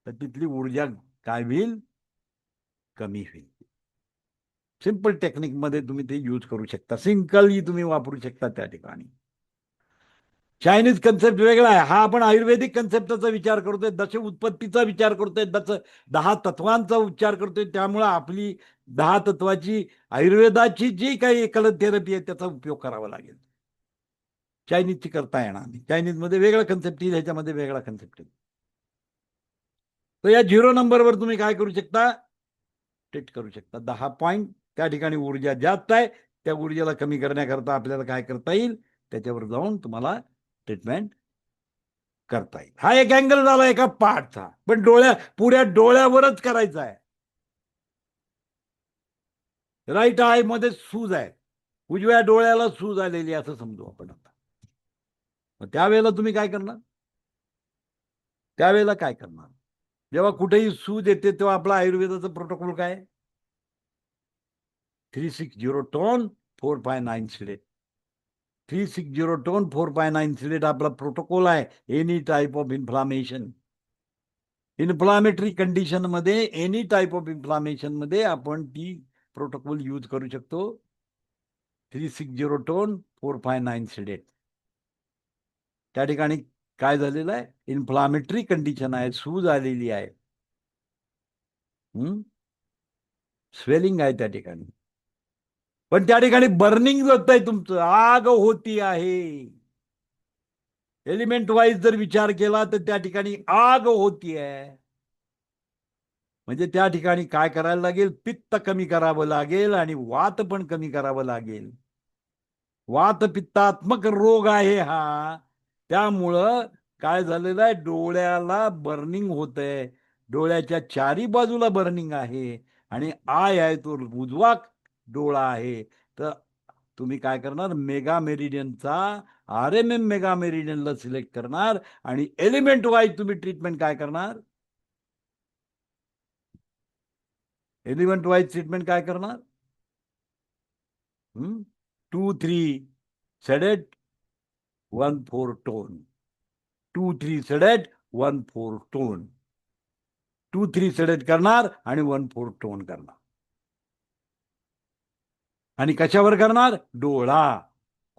तर तिथली ऊर्जा काय होईल, कमी होईल. सिंपल टेक्निक मध्ये तुम्ही ते यूज करू शकता, सिंपली तुम्ही वापरू शकता त्या ठिकाणी. चायनीज कन्सेप्ट वेगळा आहे, हा आपण आयुर्वेदिक कन्सेप्टचा विचार करतोय, दश उत्पत्तीचा विचार करतोय, 10 तत्वांचा उच्चार करतोय. त्यामुळे आपली 10 तत्वाची आयुर्वेदाची जी काही कलर थेरपी आहे त्याचा उपयोग करावा लागेल. चायनीजची करता येणार नाही, चायनीज मध्ये वेगळा कन्सेप्ट येईल, ह्याच्यामध्ये वेगळा कन्सेप्ट येईल. तर या 0 नंबरवर तुम्ही काय करू शकता, ट्रीट करू शकता. 10 पॉइंट त्या ठिकाणी ऊर्जा जास्त आहे, त्या ऊर्जेला कमी करण्याकरता आपल्याला काय करता येईल, त्याच्यावर जाऊन तुम्हाला ट्रीटमेंट करता येईल. हा एक अँगल झाला एका पार्टचा, पण पुऱ्या डोळ्यावरच करायचा आहे. राईट आय मध्ये सूज आहे, उजव्या डोळ्याला सूज आलेली असं समजू आपण आता. मग त्यावेळेला तुम्ही काय करणार, त्यावेळेला काय करणार, जेव्हा कुठेही सूज येते तेव्हा आपला आयुर्वेदाचा प्रोटोकॉल काय, 360 टोन 4/9 सिलेट. 360 टोन 4/9 सिलेट आपला प्रोटोकॉल आहे. Any type of inflammation, inflammatory condition मध्ये, एनी टाईप ऑफ इन्फ्लामेशन मध्ये आपण ती प्रोटोकॉल यूज करू शकतो. 360 टोन 4/9 सिलेट. त्या ठिकाणी काय झालेलं आहे, इन्फ्लामेटरी कंडिशन आहे, सूज आलेली आहे, स्वेलिंग आहे त्या ठिकाणी. पण त्या ठिकाणी बर्निंग होत आहे, तुमचं आग होती आहे. एलिमेंट वाईज जर विचार केला तर त्या ठिकाणी आग होती आहे, म्हणजे त्या ठिकाणी काय करायला लागेल, पित्त कमी करावं लागेल आणि वात पण कमी करावं लागेल. वात पित्तात्मक रोग आहे हा, त्यामुळं काय झालेलं आहे, डोळ्याला बर्निंग होत आहे, डोळ्याच्या चारी बाजूला बर्निंग आहे, आणि आय आहे तो उजवा डोळा आहे. तर तुम्ही काय करणार, मेगा मेरिडियनचा RMM मेगा मेरिडियनला सिलेक्ट करणार, आणि एलिमेंट वाईज तुम्ही ट्रीटमेंट काय करणार, एलिमेंट वाईज ट्रीटमेंट काय करणार, 2-3 sedate 1-4 tone, 2-3 sedate 1-4 tone, 2-3 sedate करणार आणि 1-4 टोन करणार. आणि कशावर करणार, डोळा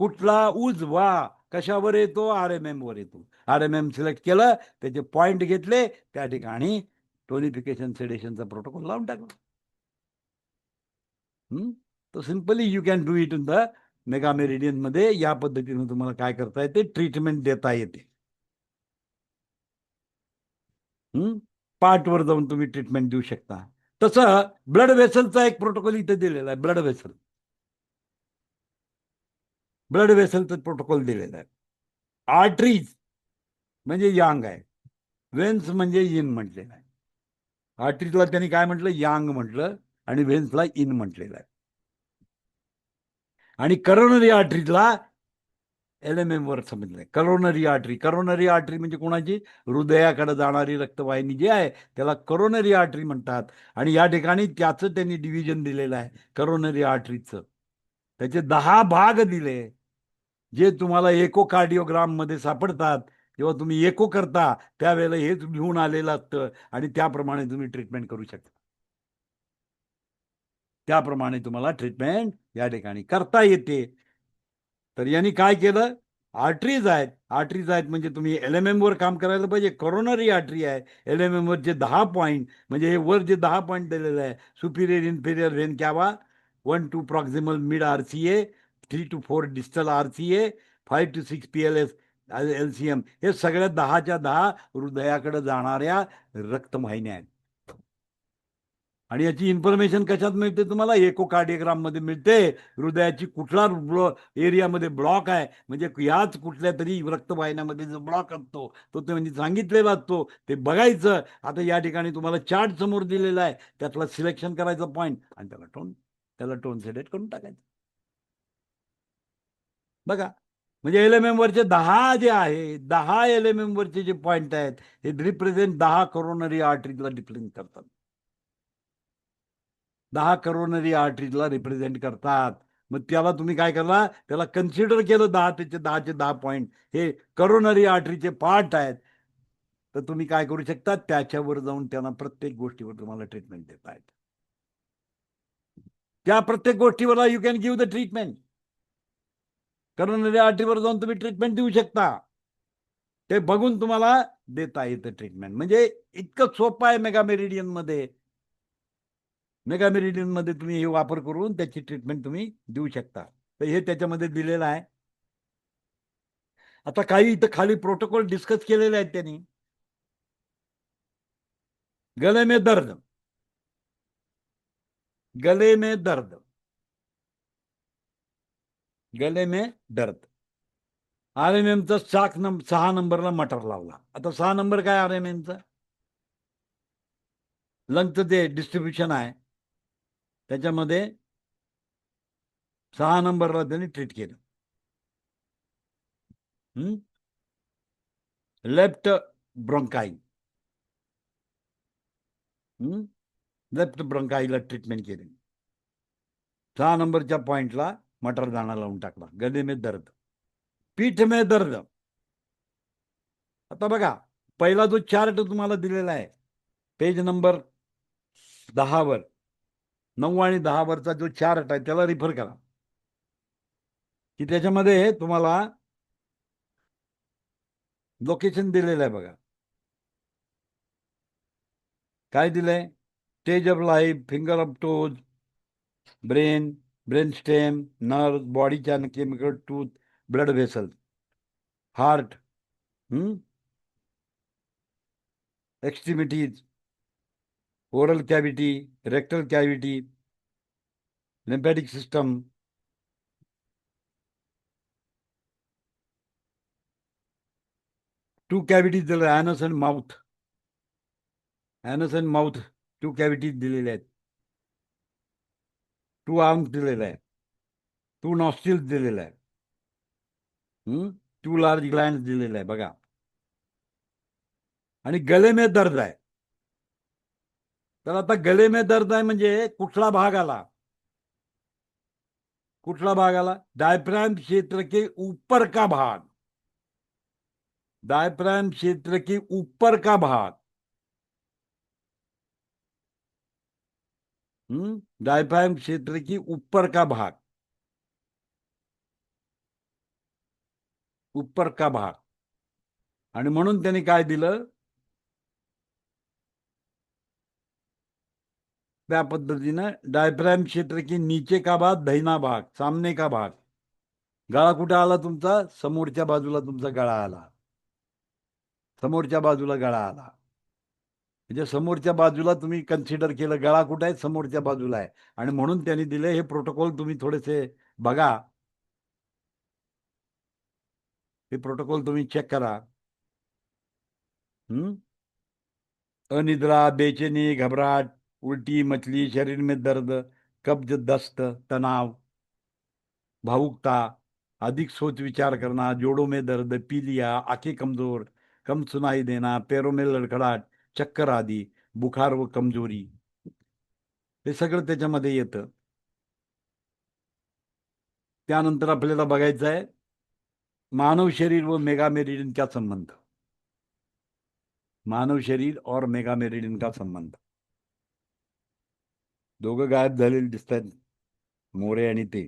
कुठला, उजवा. कशावर येतो, RMM वर येतो. RMM सिलेक्ट केलं, त्याचे पॉइंट घेतले, त्या ठिकाणी टोनिफिकेशन सेडेशनचा प्रोटोकॉल लावून टाकला. तर simply you can do it in the mega meridian मध्ये. या पद्धतीने तुम्हाला काय करता येते, ट्रीटमेंट देता येते. पार्टवर जाऊन तुम्ही ट्रीटमेंट देऊ शकता. तसं ब्लड वेसलचा एक प्रोटोकॉल इथे दिलेला आहे. ब्लड वेसलचं प्रोटोकॉल दिलेला आहे. आर्टरीज म्हणजे यांग आहे, वेन्स म्हणजे इन म्हटलेलं आहे. आर्टरीजला त्यांनी काय म्हटलं, यांग म्हटलं, आणि व्हेन्सला इन म्हटलेलं आहे. आणि करोनरी आर्टरीजला LMM वर समजलंय. करोनरी आर्टरी म्हणजे कोणाची, हृदयाकडे जाणारी रक्तवाहिनी जी आहे त्याला करोनरी आर्टरी म्हणतात. आणि या ठिकाणी त्याचं त्यांनी डिव्हिजन दिलेलं आहे करोनरी आर्टरीचं. त्याचे 10 भाग दिले, जे तुम्हाला एकोकार्डिओग्राम मध्ये सापडतात. जेव्हा तुम्ही एको करता त्यावेळेला हेच लिहून आलेलं असतं आणि त्याप्रमाणे तुम्ही ट्रीटमेंट करू शकता. त्याप्रमाणे तुम्हाला ट्रीटमेंट या ठिकाणी करता येते. तर यांनी काय केलं, आर्टरीज आहेत म्हणजे तुम्ही LMM वर काम करायला पाहिजे. करोनरी आर्टरी आहे, LMM वर जे 10 पॉईंट, म्हणजे हे वर जे 10 पॉईंट दिलेलं आहे, superior inferior vena cava, 1 to proximal mid RCA, 3 to 4 distal RCA, 5 to 6 PLS LCM, हे सगळ्या 10च्या 10 हृदयाकडे जाणाऱ्या रक्तवाहिन्या आहेत. आणि याची इन्फॉर्मेशन कशात मिळते तुम्हाला, एकोकार्डिओग्राम मध्ये मिळते. हृदयाची कुठला एरियामध्ये ब्लॉक आहे, म्हणजे याच कुठल्या तरी रक्तवाहिन्यामध्ये जो ब्लॉक असतो तो म्हणजे सांगितलेला असतो, ते बघायचं. आता या ठिकाणी तुम्हाला चार्ट समोर दिलेला आहे, त्यातला सिलेक्शन करायचं पॉईंट आणि त्याला टोन सेडेट करून टाकायचं. बघा, म्हणजे LMM वरचे 10 जे आहे, 10 LMM वरचे जे पॉईंट आहेत हे रिप्रेझेंट 10 करोनरी आर्टरीजला रिप्रेझेंट करतात. 10 करोनरी आर्टरीजला रिप्रेझेंट करतात. मग त्याला तुम्ही काय करला, त्याला कन्सिडर केलं 10चे 10 पॉईंट हे करोनरी आर्टरीचे पार्ट आहेत. तर तुम्ही काय करू शकता, त्याच्यावर जाऊन त्यांना प्रत्येक गोष्टीवर तुम्हाला ट्रीटमेंट देता येते. त्या प्रत्येक गोष्टीवर you can give the treatment. Coronary आर्टरीवर जाऊन तुम्ही ट्रीटमेंट देऊ शकता. ते बघून तुम्हाला देता येतं ट्रीटमेंट. म्हणजे इतकं सोपं आहे मेगामेरिडियन मध्ये. मेगामेरिडियन मध्ये तुम्ही हे वापर करून त्याची ट्रीटमेंट तुम्ही देऊ शकता. तर हे त्याच्यामध्ये दिलेलं आहे. आता काही इथं खाली प्रोटोकॉल डिस्कस केलेले आहेत त्यांनी. गले में दर्द, गले में दर्द, गले में दर्द, RMMचा 6 नंबरला मटर लावला. आता 6 नंबर काय RMMचा, लंगचं जे डिस्ट्रीब्युशन आहे त्याच्यामध्ये 6 नंबरला त्यांनी ट्रीट केलं. लेफ्ट ब्रोंकाई, लेफ्ट ब्रोंकाईला ट्रीटमेंट केली. 6 नंबरच्या पॉइंटला मटर दाणा लावून टाकला. गले में दर्द, पीठ में दर्द. आता बघा, पहिला जो चार्ट तुम्हाला दिलेला आहे पेज नंबर 10 वर, 9 आणि 10 वरचा जो चार्ट आहे त्याला रिफर करा, की त्याच्यामध्ये तुम्हाला लोकेशन दिलेलं आहे. बघा काय दिलंय, stage of life, finger of toes, brain, brain stem, nerve, बॉडीच्या chemical, tooth, blood vessel, heart, extremities, oral cavity, rectal cavity, lymphatic system, two cavities दिले, anus and mouth, anus and mouth 2 cavities दिलेले आहेत. 2 arms दिलेले आहे, 2 nostrils दिलेले आहे, 2 large Gland दिलेले आहे. बघा, आणि गले में दर्द आहे. तर आता गले में दर्द आहे म्हणजे कुठला भाग आला, कुठला भाग आला, डायफ्राम क्षेत्र के ऊपर का भाग, डायफ्राम क्षेत्र के ऊपर का भाग, डायफ्राम क्षेत्र की ऊपर का भाग, ऊपर का भाग. आणि म्हणून त्यांनी काय दिलं, त्या पद्धतीनं डायफ्राम क्षेत्र की नीचे का भाग, दहिना भाग, सामने का भाग. गळा कुठे आला तुमचा, समोरच्या बाजूला तुमचा गळा आला, समोरच्या बाजूला गळा आला. म्हणजे समोरच्या बाजूला तुम्ही कन्सिडर केलं, गळा कुठे आहे, समोरच्या बाजूला आहे. आणि म्हणून त्यांनी दिले हे प्रोटोकॉल तुम्ही थोडेसे बघा, हे प्रोटोकॉल तुम्ही चेक करा. अनिद्रा, बेचैनी, घबराहट, उल्टी, मचली, शरीर में दर्द, कब्ज, दस्त, तनाव, भावुकता, अधिक सोच विचार करना, जोड़ों में दर्द, पीलिया, आंखें कमजोर, कम सुनाई देना, पैरों में लड़खड़ाट, चक्कर आदि, बुखार व कमजोरी, हे सगळं त्याच्यामध्ये येतं. त्यानंतर आपल्याला बघायचं आहे मानव शरीर व मेगा मेरिडियन का संबंध. मानव शरीर और मेगा मेरिडियन का संबंध. दोघं गायब झालेले दिसत आहेत, मोरे आणि ते.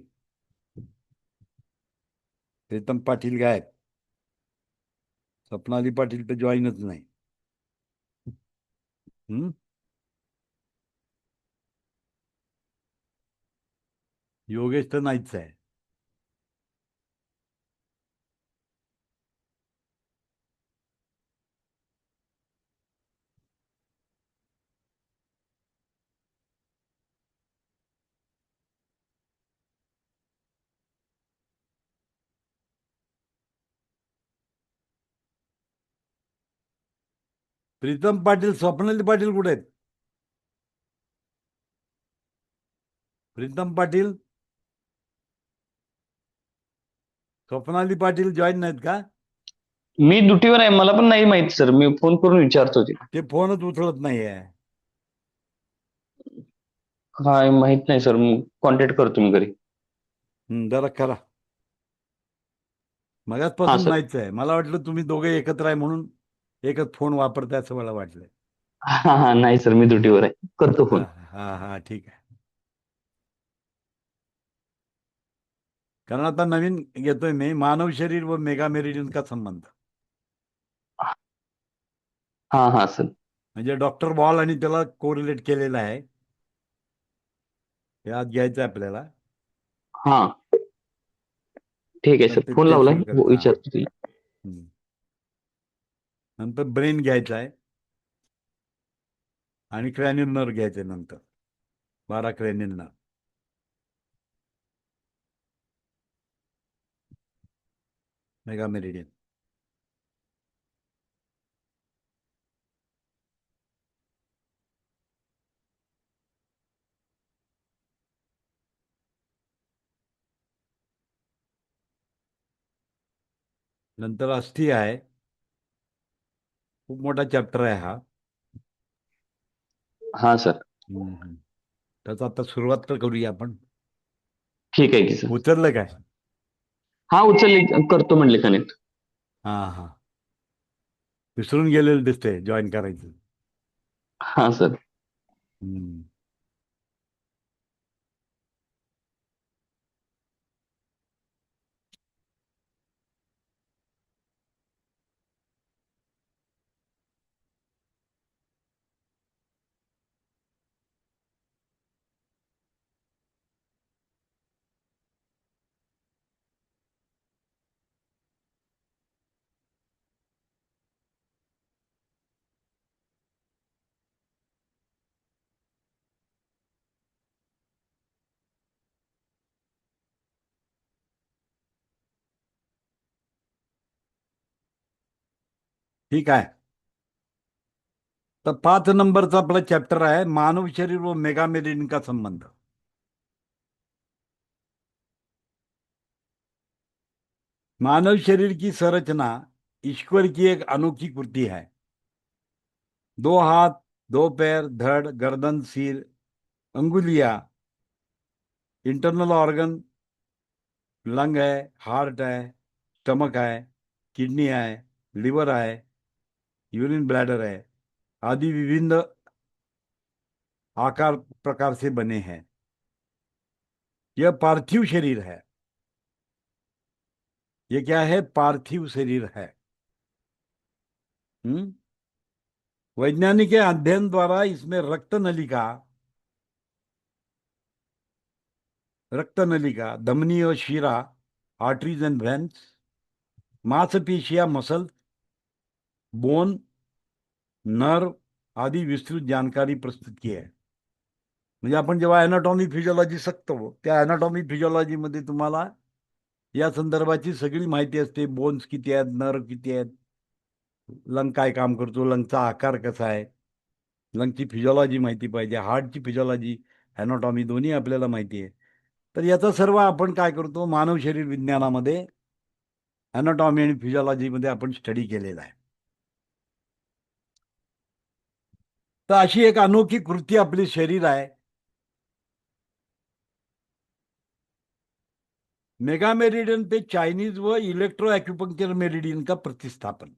प्रीतम पाटील गायब, स्वप्नाली पाटील तर जॉईनच नाही. योगेश तर नाहीच आहे. प्रीतम पाटील, स्वप्नाली पाटील कुठे आहेत? प्रीतम पाटील, स्वप्नाली पाटील जॉईन नाहीत का? मी ड्युटीवर आहे, मला पण नाही माहित सर, मी फोन करून विचारतो ते. ते फोनच उचलत नाहीये. काय माहित नाही सर, कॉन्टॅक्ट करतो मी घरी. जरा करा. हा मगाचपासून सर. नाहीच आहे. मला वाटलं तुम्ही दोघे एकत्र आहे म्हणून एकच फोन वापरताय असं मला वाटलं. हा नाही सर, मी ड्युटीवर आहे, करतो हा फोन. हा हा, ठीक आहे. कारण आता नवीन घेतोय मी, मानव शरीर व मेगा मेरिडियन का संबंध. हा सर. म्हणजे डॉक्टर बॉल आणि त्याला कोरिलेट केलेला आहे. हे आज घ्यायचं आहे आपल्याला. हा ठीक आहे तर सर, ते फोन ते लावलाय, सुरू करता. विचारतो तिला. नंतर ब्रेन घ्यायचा आहे आणि क्रॅनियल नर्व घ्यायचे नंतर 12 क्रॅनियल नर्व. Mega meridian. नंतर अस्थि आहे, खूप मोठा चॅप्टर आहे हा. हा सर. त्याचा आता सुरुवात तर करूया आपण. ठीक आहे की सर. उचललं काय? हा उचलले, करतो म्हणले कनेक्ट. हा हा, विसरून गेलेलं दिसतंय जॉईन करायचं. हा सर. हम्म. ठीक आहे. तर 5 नंबरचा आपला चॅप्टर आहे मानव शरीर व मेगा मेरिडियन का संबंध. मानव शरीर की संरचना ईश्वर की एक अनोखी कृति है. 2 हाथ, 2 पैर, धड़, गर्दन, सिर, अंगुलियां, इंटरनल ऑर्गन, लंग है, हार्ट है, स्टमक है, किडनी है, लिवर है, यूरिन ब्लैडर है, आदि विभिन्न आकार प्रकार से बने हैं. यह पार्थिव शरीर है. ये क्या है? पार्थिव शरीर है. वैज्ञानिक अध्ययन द्वारा इसमें रक्त नलिका, धमनी और शिरा, आर्टरीज एंड वेन्स, मांसपेशियां, मसल, बोन, नर्व आदि विस्तृत जानकारी प्रस्तुत की है. म्हणजे आपण जेव्हा अॅनाटॉमी फिजिओलॉजी शिकतो त्या अॅनाटॉमी फिजिओलॉजीमध्ये तुम्हाला या संदर्भाची सगळी माहिती असते. बोन्स किती आहेत, नर्व किती आहेत, लंग काय काम करतो, लंगचा आकार कसा आहे, लंगची फिजिओलॉजी माहिती पाहिजे, हार्टची फिजिओलॉजी, ॲनाटॉमी दोन्ही आपल्याला माहिती आहे. तर याचा सर्व आपण काय करतो, मानव शरीर विज्ञानामध्ये ॲनाटॉमी आणि फिजिओलॉजीमध्ये आपण स्टडी केलेला आहे. तर अशी एक अनोखी कृती आपली शरीर आहे. मेगा मेरिडियन पे चाइनीज व इलेक्ट्रो ॲक्युपंक्चर मेरिडियन का प्रतिस्थापन.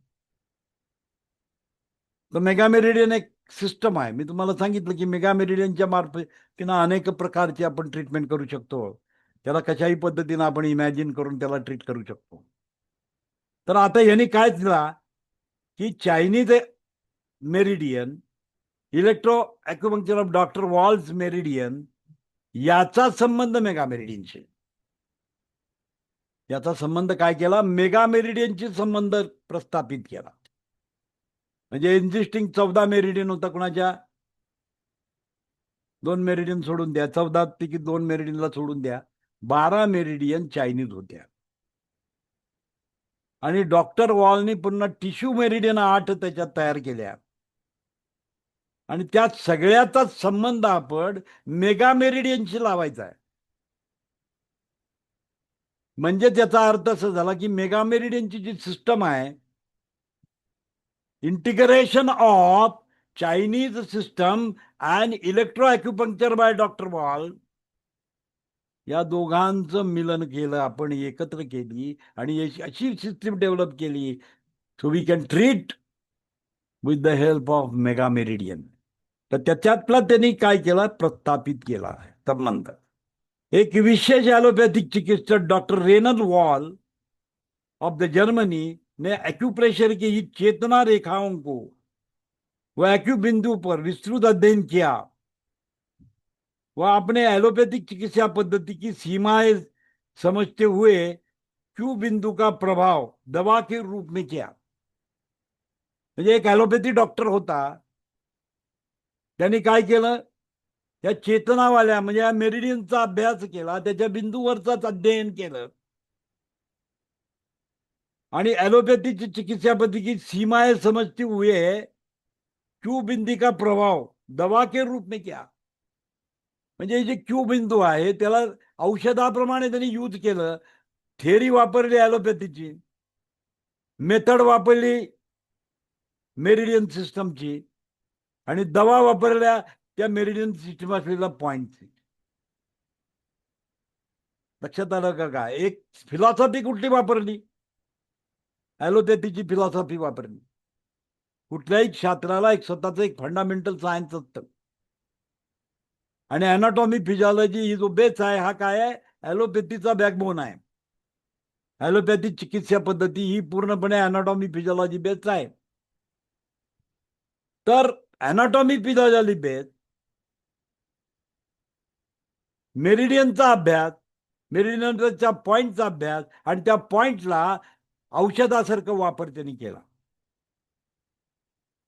तर मेगा मेरिडियन एक सिस्टम आहे. मी तुम्हाला सांगितलं की मेगा मेरिडियनच्या मार्फतीनं अनेक प्रकारची आपण ट्रीटमेंट करू शकतो. त्याला कशाही पद्धतीनं आपण इमॅजिन करून त्याला ट्रीट करू शकतो. तर आता यांनी काय दिला की Chinese meridian, electro acupuncture of doctor Voll's meridian याचा संबंध मेगा मेरिडियनशी. याचा संबंध काय केला, मेगा मेरिडियनशी संबंध प्रस्थापित केला. म्हणजे एक्झिस्टिंग 14 मेरिडियन होता कुणाच्या, 2 मेरिडियन सोडून द्या, 14 पैकी 2 मेरिडियनला सोडून द्या, 12 मेरिडियन चायनीज होत्या. आणि डॉक्टर वॉलनी पुन्हा टिश्यू मेरिडियन 8 त्याच्यात तयार केल्या. आणि त्या सगळ्याचा संबंध आपण मेगा मेरिडियनशी लावायचा आहे. म्हणजे त्याचा अर्थ असा झाला की मेगा मेरिडियनची जी सिस्टम आहे, integration of Chinese system and electro acupuncture by doctor Voll, या दोघांचं मिलन केलं आपण, एकत्र केली आणि अशी सिस्टीम डेव्हलप केली so we can treat with the help of mega meridian. तर त्याच्यातला त्यांनी काय केला, प्रस्थापित केला संबंध. एक विशेष ॲलोपॅथिक चिकित्सक doctor renal wall of the Germany ने एक्यूप्रेशर की इस चेतना रेखाओं को वह एक्यू बिंदु पर विस्तृत अध्ययन किया. वह अपने एलोपैथिक चिकित्सा पद्धति की सीमाएं समझते हुए क्यू बिंदु का प्रभाव दवा के रूप में किया. म्हणजे एक ॲलोपॅथी डॉक्टर होता, त्यांनी काय केलं, या चेतनावाल्या म्हणजे या मेरिडियनचा अभ्यास केला, त्याच्या बिंदूवरचाच अध्ययन केलं आणि ॲलोपॅथीची चिकित्सा पद्धति की सीमाएं समझते हुए क्यू बिंदी का प्रभाव दवा के रूप में किया. म्हणजे जे क्यू बिंदू आहे त्याला औषधाप्रमाणे त्यांनी यूज केलं. थेअरी वापरली ॲलोपॅथीची, मेथड वापरली मेरिडियन सिस्टमची आणि दवा वापरल्या त्या मेरिडियन सिस्टम असलेल्या पॉइंटची. लक्षात आलं का? काय एक फिलॉसॉफी कुठली वापरली, ॲलोपॅथीची फिलॉसॉफी वापरली. कुठल्याही शास्त्राला एक स्वतःचं एक फंडामेंटल सायन्स असतं आणि ॲनाटॉमी फिजिओलॉजी ही जो बेस आहे हा काय आहे, ॲलोपॅथीचा बॅकबोन आहे. ॲलोपॅथी चिकित्सा पद्धती ही पूर्णपणे ॲनाटॉमी फिजिओलॉजी बेस आहे. तर ॲनाटॉमी फिजिओलॉजी बेस, मेरिडियनचा अभ्यास, मेरिडियनच्या पॉइंटचा अभ्यास आणि त्या पॉइंटला औषधासारखं वापर त्यांनी केला.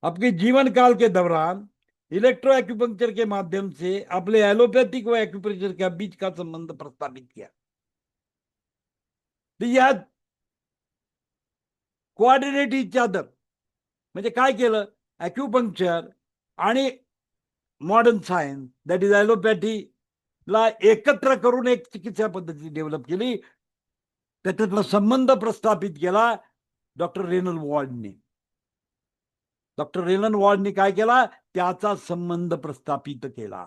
आपके जीवन काल के दौरान इलेक्ट्रो एक्यूपंक्चर के माध्यम से अपने एलोपैथिक व एक्यूपंक्चर के बीच का संबंध प्रस्तावित किया. यात कोऑर्डिनेट इच अदर म्हणजे काय केलं, ॲक्युपंक्चर आणि मॉडर्न सायन्स दॅट इज ॲलोपॅथीला एकत्र करून एक चिकित्सा पद्धती डेव्हलप केली. त्याच्यातला संबंध प्रस्थापित केला डॉक्टर रेनल वॉर्डने. डॉक्टर रेनल वॉर्डने काय केला, त्याचा संबंध प्रस्थापित केला.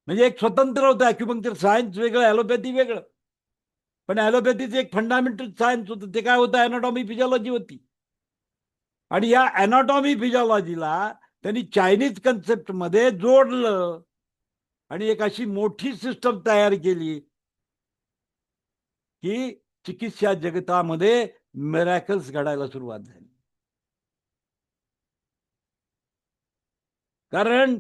म्हणजे एक स्वतंत्र होतं, ॲक्युपंक्चर सायन्स वेगळं, ॲलोपॅथी वेगळं. पण ॲलोपॅथीचं एक फंडामेंटल सायन्स होतं, ते काय होतं, ॲनाटॉमी फिजिओलॉजी होती. आणि या ॲनाटॉमी फिजिओलॉजीला त्यांनी चायनीज कन्सेप्टमध्ये जोडलं आणि एक अशी मोठी सिस्टम तयार केली की चिकित्सा जगतामध्ये मिरॅकल्स घडायला सुरुवात झाली. कारण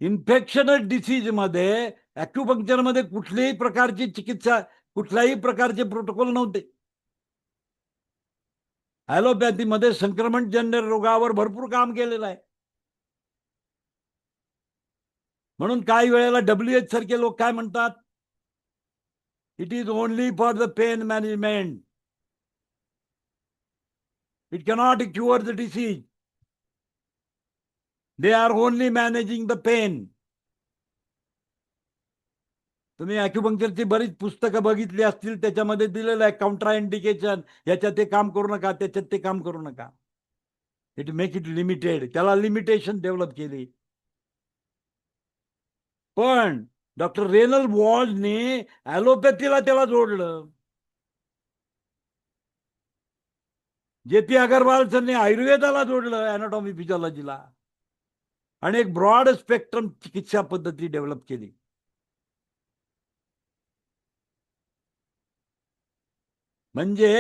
इन्फेक्शनल डिसीज मध्ये ॲक्युपंक्चर मध्ये कुठल्याही प्रकारची चिकित्सा, कुठल्याही प्रकारचे प्रोटोकॉल नव्हते. ॲलोपॅथीमध्ये संक्रमणजन्य रोगावर भरपूर काम केलेलं आहे. म्हणून काही वेळेला WHO सारखे लोक काय म्हणतात, it is only for the pain management, it cannot cure the disease. They are only managing the pain. तुम्ही ॲक्युपंक्चरची बरीच पुस्तकं बघितली असतील, त्याच्यामध्ये दिलेलं आहे काउंट्रा इंडिकेशन, याच्यात ते काम करू नका, त्याच्यात ते काम करू नका. इट मेक इट लिमिटेड, त्याला लिमिटेशन डेव्हलप केली. पण डॉक्टर रेनल वॉल्डने ॲलोपॅथीला त्याला जोडलं. जे पी अगरवाल सरने आयुर्वेदाला जोडलं, अॅनाटॉमी फिजिओलॉजीला, आणि एक ब्रॉड स्पेक्ट्रम चिकित्सा पद्धती डेव्हलप केली. म्हणजे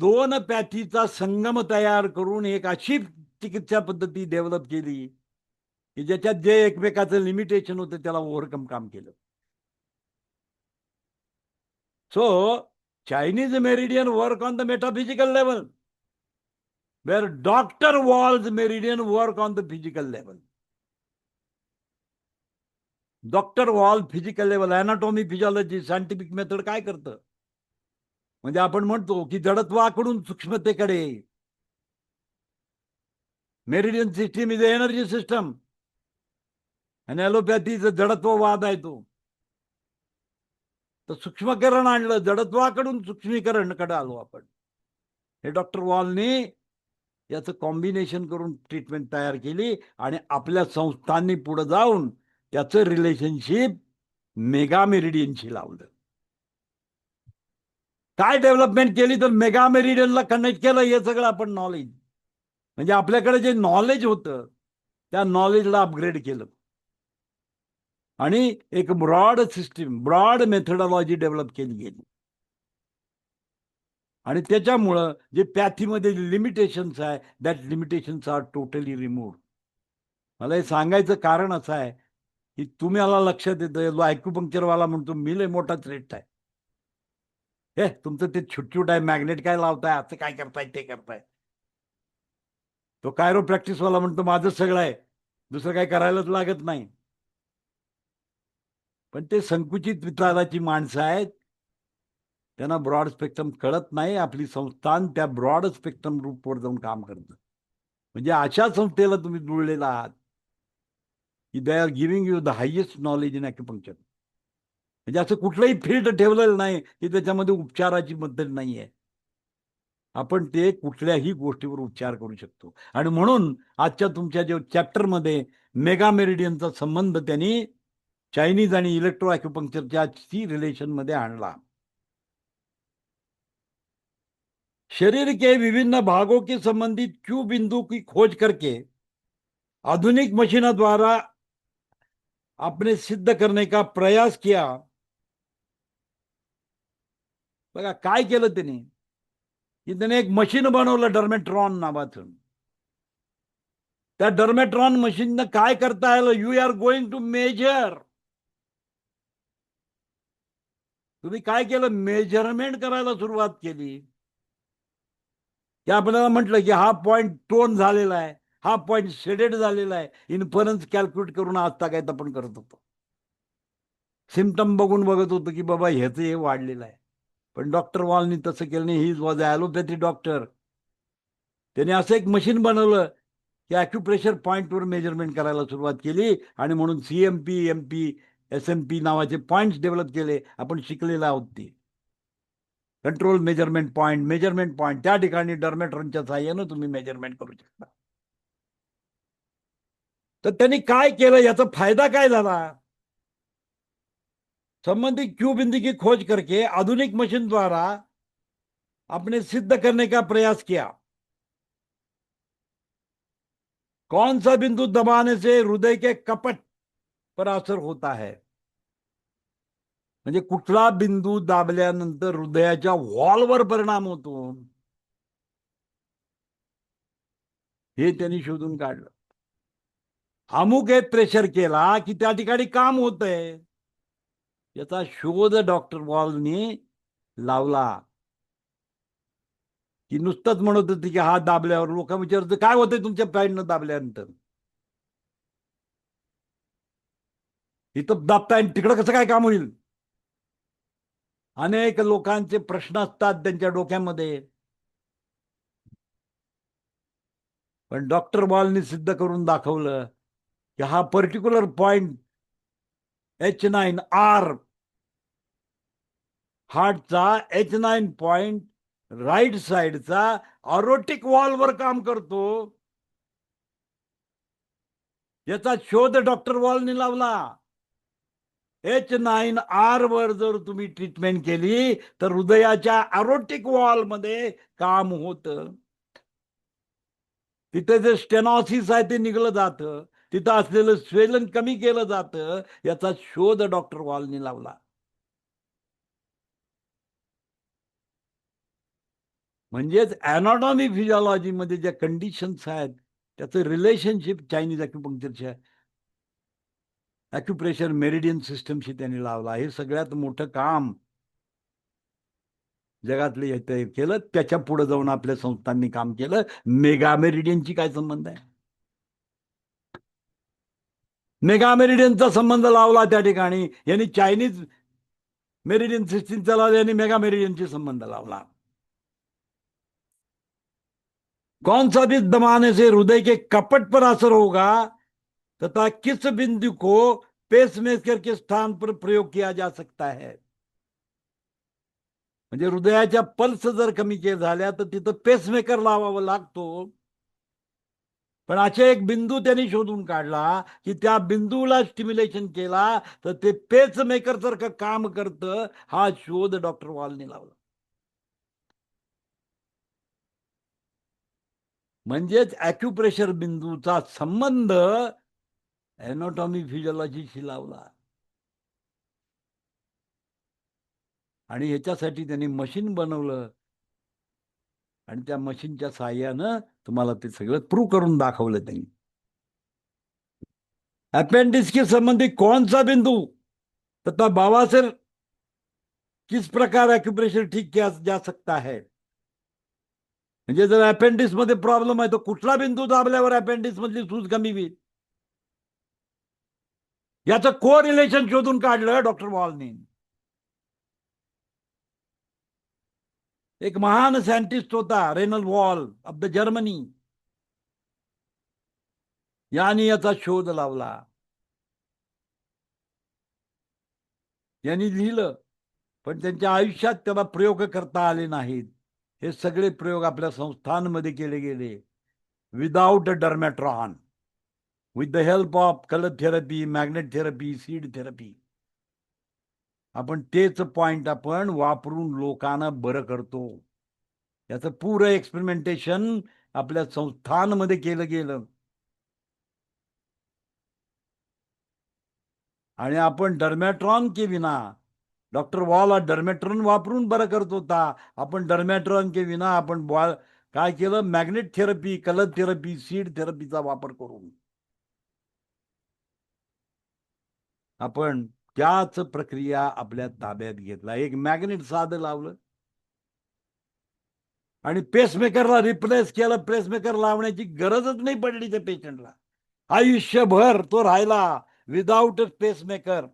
दोन पॅथीचा संगम तयार करून एक अशी चिकित्सा पद्धती डेव्हलप केली की ज्याच्यात जे एकमेकाचं लिमिटेशन होतं त्याला ओव्हरकम काम केलं. So Chinese meridian work on the metaphysical level, where doctor Voll's meridian work on the physical level. Doctor Voll physical level, anatomy physiology, scientific method काय करतं, म्हणजे आपण म्हणतो की जडत्वाकडून सूक्ष्मतेकडे. Meridian system is energy system, आणि ॲलोपॅथीचा जडत्ववाद आहे तो. तर सूक्ष्मकरण आणलं, जडत्वाकडून सूक्ष्मीकरणकडे आलो आपण. हे डॉक्टर वॉलनी याचं कॉम्बिनेशन करून ट्रीटमेंट तयार केली, आणि आपल्या संस्थांनी पुढे जाऊन त्याचं रिलेशनशिप मेगा मेरिडियनशी लावलं. काय डेव्हलपमेंट केली तर मेगा मेरिडियनला कनेक्ट केलं, हे सगळं आपण नॉलेज, म्हणजे आपल्याकडे जे नॉलेज होतं त्या नॉलेजला अपग्रेड केलं, आणि एक broad system, broad methodology develop केली गेली. आणि त्याच्यामुळं जे पॅथीमध्ये लिमिटेशन्स आहे, that limitations are totally remove. मला हे सांगायचं कारण असं आहे की तुम्ही मला लक्षात येतं, ॲक्युपंक्चरवाला म्हणतो मी लय मोठा श्रेष्ठ आहे, हे तुमचं ते छुटछूट आहे, मॅग्नेट काय लावताय, असं काय करताय, ते करताय. तो कायरो प्रॅक्टिसवाला म्हणतो माझं सगळं आहे, दुसरं काय करायलाच लागत नाही. पण ते संकुचित विचाराची माणसं आहेत, त्यांना ब्रॉड स्पेक्ट्रम कळत नाही. आपली संस्थान त्या ब्रॉड स्पेक्ट्रम रूपवर जाऊन काम करतं. म्हणजे अशा संस्थेला तुम्ही जुळलेला आहात की they are giving you the highest knowledge in acupuncture. म्हणजे असं कुठलंही फील्ड ठेवलेलं नाही की त्याच्यामध्ये उपचाराची पद्धत नाही आहे. आपण ते कुठल्याही गोष्टीवर उपचार करू शकतो. आणि म्हणून आजच्या तुमच्या जे चॅप्टरमध्ये मेगा मेरिडियनचा संबंध त्यांनी चायनीज आणि इलेक्ट्रो ॲक्युपंक्चरच्या रिलेशनमध्ये आणला. शरीर के विभिन्न भागों के संबंधित क्यू बिंदु की खोज करके आधुनिक मशीनों द्वारा आपने सिद्ध करने का प्रयास किया. बघा काय केलं त्याने, की त्याने एक मशीन बनवलं डर्मेट्रॉन नावाचं. त्या डर्मेट्रॉन मशीननं काय करता आलं, you are going to measure. तुम्ही काय केलं, मेजरमेंट करायला सुरुवात केली. की आपल्याला म्हटलं की हा पॉइंट टोन झालेला आहे, हा पॉइंट शेडेड झालेला आहे, इन्फरन्स कॅल्क्युलेट करून आता काय आपण करत होतो. सिम्टम बघून बघत होतो की बाबा ह्याचं हे वाढलेलं आहे. पण डॉक्टर वॉलनी तसं केलं नाही. He was allopathy doctor. त्याने असं एक मशीन बनवलं की ॲक्युप्रेशर पॉईंटवर मेजरमेंट करायला सुरुवात केली, आणि म्हणून CMP, MP, SMP नावाचे पॉईंट्स डेव्हलप केले. आपण शिकलेले आहोत ते. कंट्रोल मेजरमेंट पॉईंट, त्या ठिकाणी डर्मेट्रॉनच्या साहाय्यानं तुम्ही मेजरमेंट करू शकता. तर त्यांनी काय केलं, याचा फायदा काय झाला, संबंधित क्यू बिंदु की खोज करके आधुनिक मशीन द्वारा आपने सिद्ध करने का प्रयास किया. कौन सा बिंदु दबाने से हृदय के कपट पर असर होता है, म्हणजे कुठला बिंदू दाबल्यानंतर हृदयाच्या वॉलवर परिणाम होतो, हे त्यांनी शोधून काढलं. अमुक एक प्रेशर केला की त्या ठिकाणी काम होतंय, याचा शोध डॉक्टर वॉलनी लावला. की नुसतंच म्हणत होती की हात दाबल्यावर लोक विचारतात काय होतंय तुमच्या पॅन्टनं दाबल्यानंतर, इथं दाबताय तिकडं कसं काय काम होईल. अनेक लोकांचे प्रश्न असतात त्यांच्या डोक्यामध्ये. पण डॉक्टर वॉलनी सिद्ध करून दाखवलं की हा पर्टिक्युलर पॉइंट H9R हार्टचा H9 पॉइंट राईट साइडचा ऑरोटिक वॉलवर काम करतो, याचा शोध डॉक्टर वॉलने लावला. H9R वर जर तुम्ही ट्रीटमेंट केली तर हृदयाच्या अरोटिक वॉल मध्ये काम होतं. तिथे जे स्टेनॉसिस आहे ते निघलं जातं, तिथं असलेलं स्वेलन कमी केलं जातं, याचा शोध डॉक्टर वॉलने लावला. म्हणजेच अॅनाटॉमी फिजिओलॉजी मध्ये ज्या कंडिशन्स आहेत त्याचं रिलेशनशिप चायनीज ॲक्युपंक्चरच्या ॲक्युप्रेशर मेरिडियन सिस्टमशी त्यांनी लावला. हे सगळ्यात मोठं काम जगातले केलं. त्याच्या पुढे जाऊन आपल्या संस्थांनी काम केलं. मेगा मेरिडियनची काय संबंध आहे? मेगा मेरिडियनचा संबंध लावला त्या ठिकाणी. यांनी चायनीज मेरिडियन सिस्टम चलावली, यांनी मेगा मेरिडियनशी संबंध लावला. कौन सा भी दबाने से हृदय के कपट पर असर होगा तथा किस बिंदु को पेसमेकर के स्थान पर प्रयोग किया जा सकता है. म्हणजे हृदयाच्या पल्स जर कमी झाल्या तर तिथं पेसमेकर लावावा लागतो. पण असे एक बिंदू त्यांनी शोधून काढला की त्या बिंदूला स्टिम्युलेशन केला तर ते पेसमेकर सारखं काम करतं. हा शोध डॉक्टर वॉलने लावला. म्हणजेच ॲक्युप्रेशर बिंदूचा संबंध एनाटॉमी फिजिओलॉजीशी लावला. आणि ह्याच्यासाठी त्यांनी मशीन बनवलं आणि त्या मशीनच्या साहाय्यानं तुम्हाला ते सगळं प्रूव्ह करून दाखवलं त्यांनी. अपेंडिक्स के संबंधी कौन सा बिंदु तथा बवासीर किस प्रकार ॲक्युप्रेशर ठीक किया जा सकता है. म्हणजे जर अपेंडिक्स मध्ये प्रॉब्लेम आहे तर कुठला बिंदू दाबल्यावर अपेंडिक्स मधली सूज कमी होईल, याचं को रिलेशन शोधून काढलं डॉक्टर वॉलने. एक महान सायंटिस्ट होता renal wall of the Germany, यांनी याचा शोध लावला. यांनी लिहिलं पण त्यांच्या आयुष्यात त्याला प्रयोग करता आले नाहीत. हे सगळे प्रयोग आपल्या संस्थांमध्ये केले गेले without dermatron, with the help of colour therapy, magnet therapy, seed therapy. आपण तेच पॉइंट आपण वापरून लोकांना बरं करतो. याचं पूर्ण एक्सपेरिमेंटेशन आपल्या संस्थांमध्ये केलं गेलं. आणि आपण डर्मॅट्रॉन के विना, डॉक्टर वॉल डर्मॅट्रॉन वापरून बरं करत होता. आपण डर्मॅट्रॉन के विना आपण काय केलं, magnet therapy, colour therapy, seed थेरपीचा वापर करून आपण त्याच प्रक्रिया आपल्या ताब्यात घेतला. एक मॅग्नेट साधं लावलं आणि पेसमेकरला रिप्लेस केलं. पेसमेकर लावण्याची गरजच नाही पडली त्या पेशंटला. आयुष्यभर तो राहिला विदाउट पेसमेकर.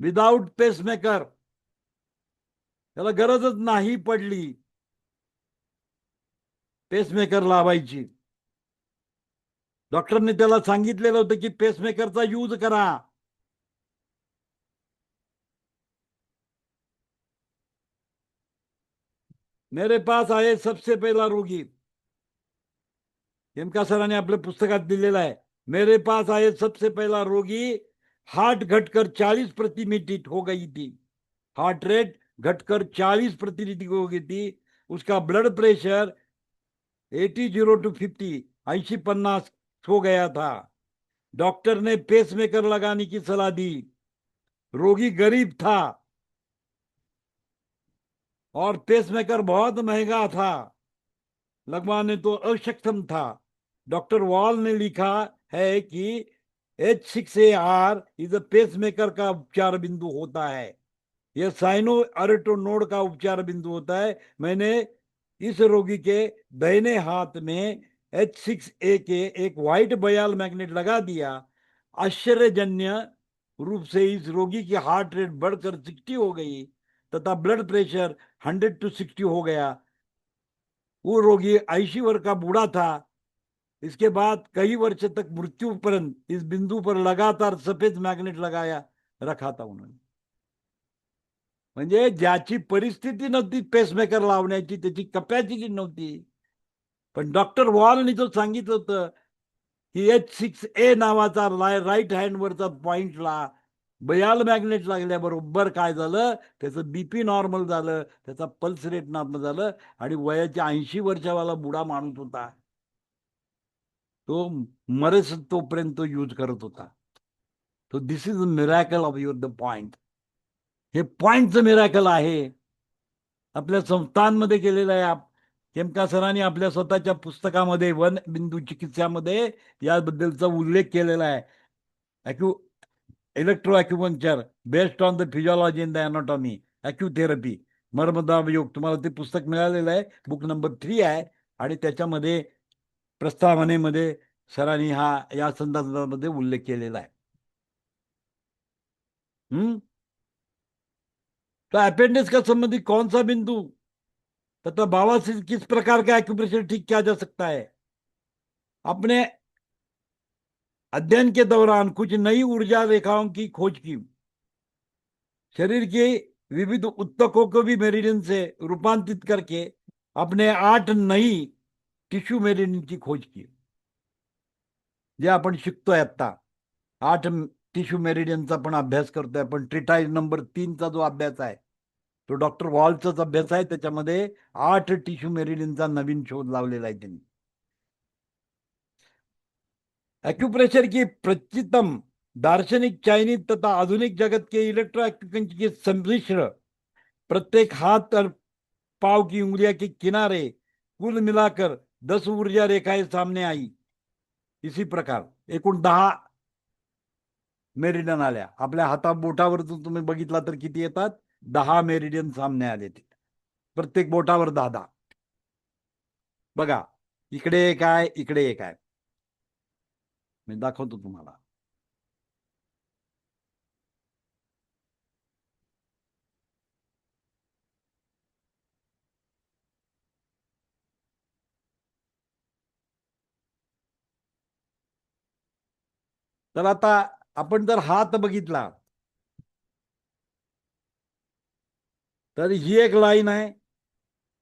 विदाउट पेसमेकर त्याला गरजच नाही पडली पेसमेकर लावायची. डॉक्टरने त्याला सांगितलेलं होतं की पेसमेकरचा यूज करा. मेरे पास आए सबसे पहला रोगी, हेमका सरांनी आपल्या पुस्तकात दिलेला आहे. मेरे पास आए सबसे पहला रोगी, हार्ट घटकर 40 प्रति मिनट हो गई थी. हार्ट रेट घटकर 40 प्रति मिनट हो गई थी. उसका ब्लड प्रेशर 80/50 80/50 हो गया था. डॉक्टर ने पेसमेकर लगाने की सलाह दी. रोगी गरीब था और पेसमेकर बहुत महंगा था, लगवाने तो अक्षम था. डॉक्टर वॉल ने लिखा है कि H6AR इज पेसमेकर का उपचार बिंदु होता है. यह साइनो अरेटो नोड का उपचार बिंदु होता है. मैंने इस रोगी के दाहिने हाथ में H6A के एक व्हाइट बयाल मैग्नेट लगा दिया. आश्चर्यजन्य रूप से इस रोगी की हार्ट रेट बढ़कर 60 हो गई तथा ब्लड प्रेशर 100/60 हो गया. वो रोगी 80 वर्ष का बूढ़ा था. इसके बाद कई वर्ष तक मृत्यु पर्यंत इस बिंदु पर लगातार सफेद मैग्नेट लगाया रखा था उन्होंने. म्हणजे ज्याची परिस्थिती नव्हती पेसमेकर लावण्याची, त्याची कपॅसिटी नव्हती, पण डॉक्टर वॉलनी तो सांगितलं होतं की H6A नावाचा राईट हँडवरचा पॉइंटला बयाल मॅग्नेट लागल्याबरोबर काय झालं, त्याचं बीपी नॉर्मल झालं, त्याचा पल्स रेट नॉर्मल झालं आणि वयाच्या 80 वर्षावाला बुडा माणूस होता, तो मरेस तोपर्यंत यूज करत होता. तो this is a miracle of your the point. हे पॉइंटचं मिरॅकल आहे. आपल्या संस्थांमध्ये केलेलं आहे. केमका सरांनी आपल्या स्वतःच्या पुस्तकामध्ये वन बिंदू चिकित्सामध्ये याबद्दलचा उल्लेख केलेला आहे. Electro acupuncture based on the physiology in the anatomy, acutherapy, मर्मदाब योग. तुम्हाला ते पुस्तक मिळालेलं आहे, बुक नंबर 3 आहे. आणि त्याच्यामध्ये प्रस्तावनेमध्ये सरांनी हा या संदर्भामध्ये उल्लेख केलेला आहे. तो अपेंडिक्स का संबंधी कौन सा बिंदु तथा बवासीर किस प्रकार का एक्यूप्रेशर ठीक किया जा सकता है. अपने अध्ययन के दौरान कुछ नई ऊर्जा रेखाओं की खोज की. शरीर के विविध उत्तकों को भी मेरिडियन से रूपांतरित करके अपने 8 नई टिश्यू मेरिडियन की खोज की. जे आपण शिकतोय आता 8 टिश्यू मेरिडियनचा पण अभ्यास करतोय आपण. ट्रिटाइज नंबर 3चा जो अभ्यास आहे तो डॉक्टर वॉलचाच अभ्यास आहे. त्याच्यामध्ये 8 टिश्यू मेरिडियनचा नवीन शोध लावलेला आहे त्यांनी. एक्यूप्रेशर की प्रचितम दार्शनिक चाइनीज तथा आधुनिक जगत के इलेक्ट्रो एक्यूपंक्चर के सम्मिश्र प्रत्येक हाथ और पाव की उंगलियां के किनारे कुल मिलाकर 10 ऊर्जा रेखाएं सामने आई. इसी प्रकार एकूण 10 मेरिडियन आल्या. आपल्या हाता बोटावर जर तुम्ही बघितला तर किती येतात, 10 मेरिडियन सामने आले. प्रत्येक बोटावर 10-10. बघा, इकडे एक आहे, इकडे एक आहे. मी दाखवतो तुम्हाला. तर आता आपण जर हात बघितला तर ही एक लाईन आहे,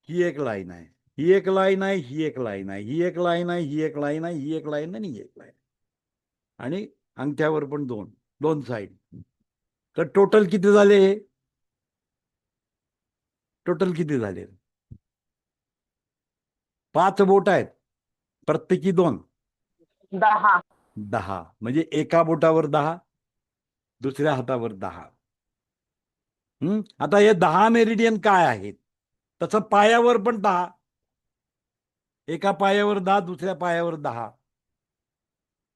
ही एक लाईन आहे, ही एक लाईन आहे, ही एक लाईन आहे, ही एक लाईन आहे, ही एक लाईन आहे, ही एक लाईन आणि ही एक लाईन. आणि अंगठ्यावर पण दोन साईड. तर टोटल किती झाले? हे टोटल किती झाले? 5 बोट आहेत, प्रत्येकी 2. 10 म्हणजे एका बोटावर 10, दुसऱ्या हातावर 10. आता हे 10 मेरिडियन काय आहेत? तसं पायावर पण 10, एका पायावर 10, दुसऱ्या पायावर 10.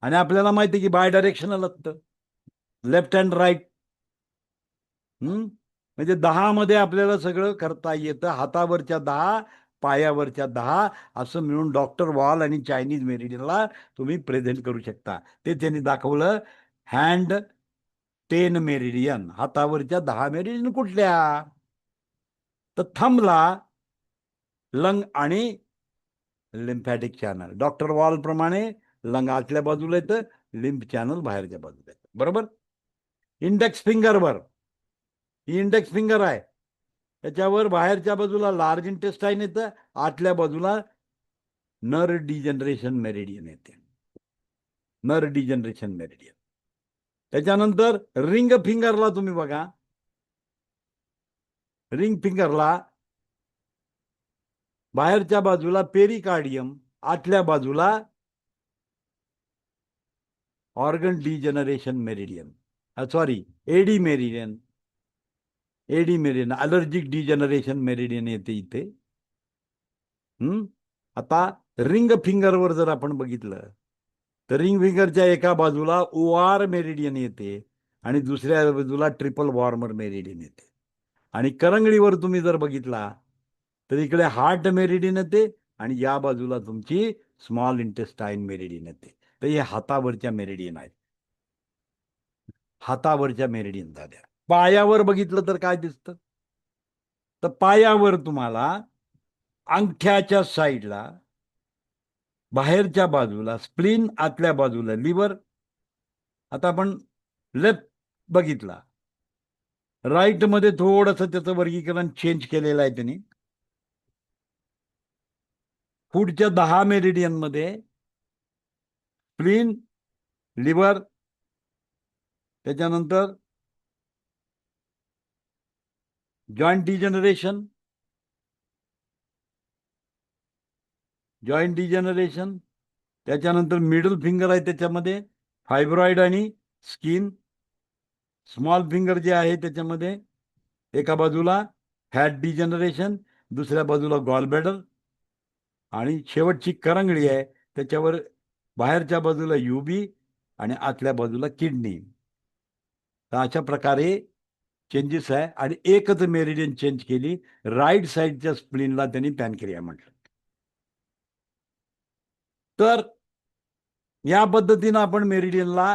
आणि आपल्याला माहिती की बाय डायरेक्शनल असतं, लेफ्ट अँड राईट. म्हणजे 10 मध्ये आपल्याला सगळं करता येतं. हातावरच्या 10, पायावरच्या 10 असं मिळून डॉक्टर वॉल आणि चायनीज मेरिडियनला तुम्ही प्रेझेंट करू शकता. ते त्यांनी दाखवलं. हँड 10 मेरिडियन, हातावरच्या 10 मेरिडियन कुठल्या? तर थंबला लंग आणि लिम्फॅटिक चॅनल. डॉक्टर वॉल प्रमाणे लंग आतल्या बाजूला येतं, लिम्फ चॅनल बाहेरच्या बाजूला येतं. बरोबर. इंडेक्स फिंगरवर, ही इंडेक्स फिंगर आहे, त्याच्यावर बाहेरच्या बाजूला लार्ज इंटेस्टाईन येतं, आतल्या बाजूला नर डिजनरेशन मेरिडियन येते. नर डिजनरेशन मेरिडियन. त्याच्यानंतर रिंग फिंगरला तुम्ही बघा, रिंग फिंगरला बाहेरच्या बाजूला पेरिकार्डियम, आतल्या बाजूला organ degeneration meridian, sorry AD meridian. AD meridian, allergic degeneration meridian येते इथे. आता रिंग फिंगरवर जर आपण बघितलं तर रिंग फिंगरच्या एका बाजूला OR मेरिडियन येते आणि दुसऱ्या बाजूला ट्रिपल वॉर्मर मेरिडियन येते. आणि करंगळीवर तुम्ही जर बघितला तर इकडे हार्ट मेरिडियन येते आणि या बाजूला तुमची स्मॉल इंटेस्टाईन मेरिडियन येते. तर हे हातावरच्या मेरिडियन आहेत. हातावरच्या मेरिडियन झाल्या. पायावर बघितलं तर काय दिसतं? तर पायावर तुम्हाला अंगठ्याच्या साईडला बाहेरच्या बाजूला स्प्लीन, आतल्या बाजूला लिव्हर. आता आपण लेफ्ट बघितला, राईट मध्ये थोडंसं त्याचं वर्गीकरण चेंज केलेलं आहे त्यांनी. पुढच्या 10 मेरिडियन मध्ये स्प्लीन, लिव्हर, त्याच्यानंतर जॉईंट डिजनरेशन, त्याच्यानंतर मिडल फिंगर आहे, त्याच्यामध्ये फायब्रॉइड आणि स्किन. स्मॉल फिंगर जे आहे त्याच्यामध्ये एका बाजूला फॅट डिजनरेशन, दुसऱ्या बाजूला गॉलब्लॅडर, आणि शेवटची करंगळी आहे त्याच्यावर बाहेरच्या बाजूला युबी आणि आतल्या बाजूला किडनी. तर अशा प्रकारे चेंजेस आहे. आणि एकच मेरिडियन चेंज केली, राईट साईडच्या स्प्लिनला त्यांनी पॅनक्रिया म्हटलं. तर या पद्धतीनं आपण मेरिडियनला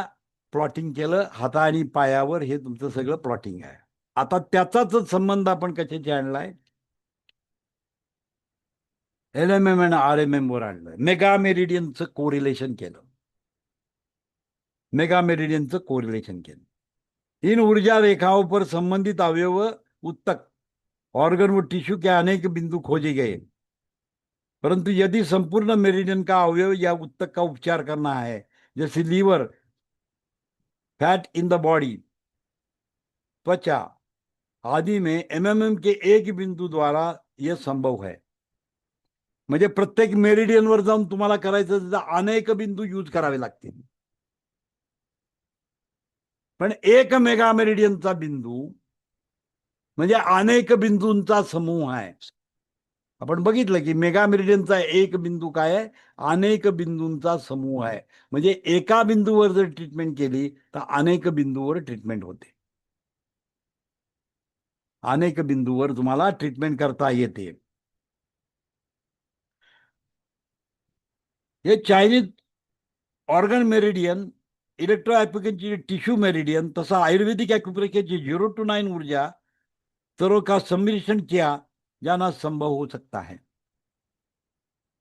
प्लॉटिंग केलं. हाता आणि पायावर हे तुमचं सगळं प्लॉटिंग आहे. आता त्याचाच संबंध आपण कशाची आणलाय, LMM आणि RMM वर आणलं. मेगा मेरिडियनचं कोरिलेशन केलं. इन ऊर्जा रेखाओं पर संबंधित अवयव उत्तक ऑर्गन व टिश्यू के अनेक बिंदु खोजे गए, परंतु यदि संपूर्ण मेरिडियन का अवयव या उत्तक का उपचार करना है, जैसे liver, fat in the body, त्वचा आदि में MMM के एक बिंदू द्वारा यह संभव है. म्हणजे प्रत्येक मेरिडियनवर जाऊन तुम्हाला करायचं तर अनेक बिंदू यूज करावे लागतील. पण एक मेगा मेरिडियनचा बिंदू म्हणजे अनेक बिंदूंचा समूह आहे. आपण बघितलं की मेगा मेरिडियनचा एक बिंदू काय आहे, अनेक बिंदूंचा समूह आहे. म्हणजे एका बिंदूवर जर ट्रीटमेंट केली तर अनेक बिंदूवर ट्रीटमेंट होते. अनेक बिंदूवर तुम्हाला ट्रीटमेंट करता येते. हे चायनीज ऑर्गन मेरिडियन, इलेक्ट्रो ॲक्युपंक्चरची टिश्यू मेरिडियन, तसा आयुर्वेदिक ॲक्युप्रेशरची 0 to 9 ऊर्जा सर्व का सम्मिश्रण किया जाना संभव हो सकता है.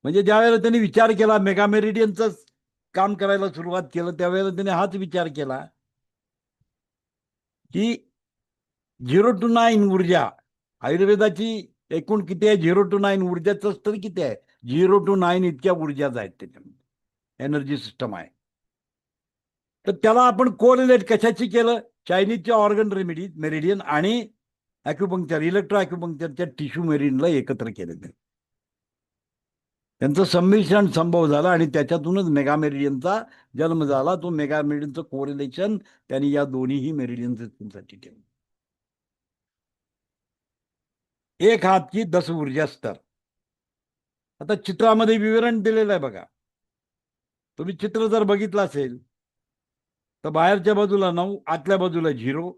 म्हणजे ज्यावेळेला त्यांनी विचार केला, मेगा मेरिडियनचं काम करायला सुरुवात केलं, त्यावेळेला त्यांनी हाच विचार केला की 0 to 9 ऊर्जा, आयुर्वेदाची एकूण किती आहे, 0 to 9 ऊर्जाचं स्तर किती आहे, 0 to 9 इतक्या ऊर्जाच आहेत त्याच्यामध्ये, एनर्जी सिस्टम आहे. तर त्याला आपण कोरिलेट कशाची केलं, चायनीजच्या ऑर्गन रेमेडी मेरिडियन आणि ॲक्युपंक्चर, इलेक्ट्रो ॲक्युपंक्चरच्या टिश्यू मेरिडियनला एकत्र केलं. त्यांचं संमिश्रण संभव झालं आणि त्याच्यातूनच मेगा मेरिडियनचा जन्म झाला. तो मेगा मेरिडियनचं कोरिलेशन त्यांनी या दोन्ही मेरिडियन सिस्टमसाठी केलं. एक हात की 10 ऊर्जा स्तर. आता चित्रामध्ये विवरण दिलेलं आहे बघा. तुम्ही चित्र जर बघितलं असेल तर बाहेरच्या बाजूला 9, आतल्या बाजूला 0,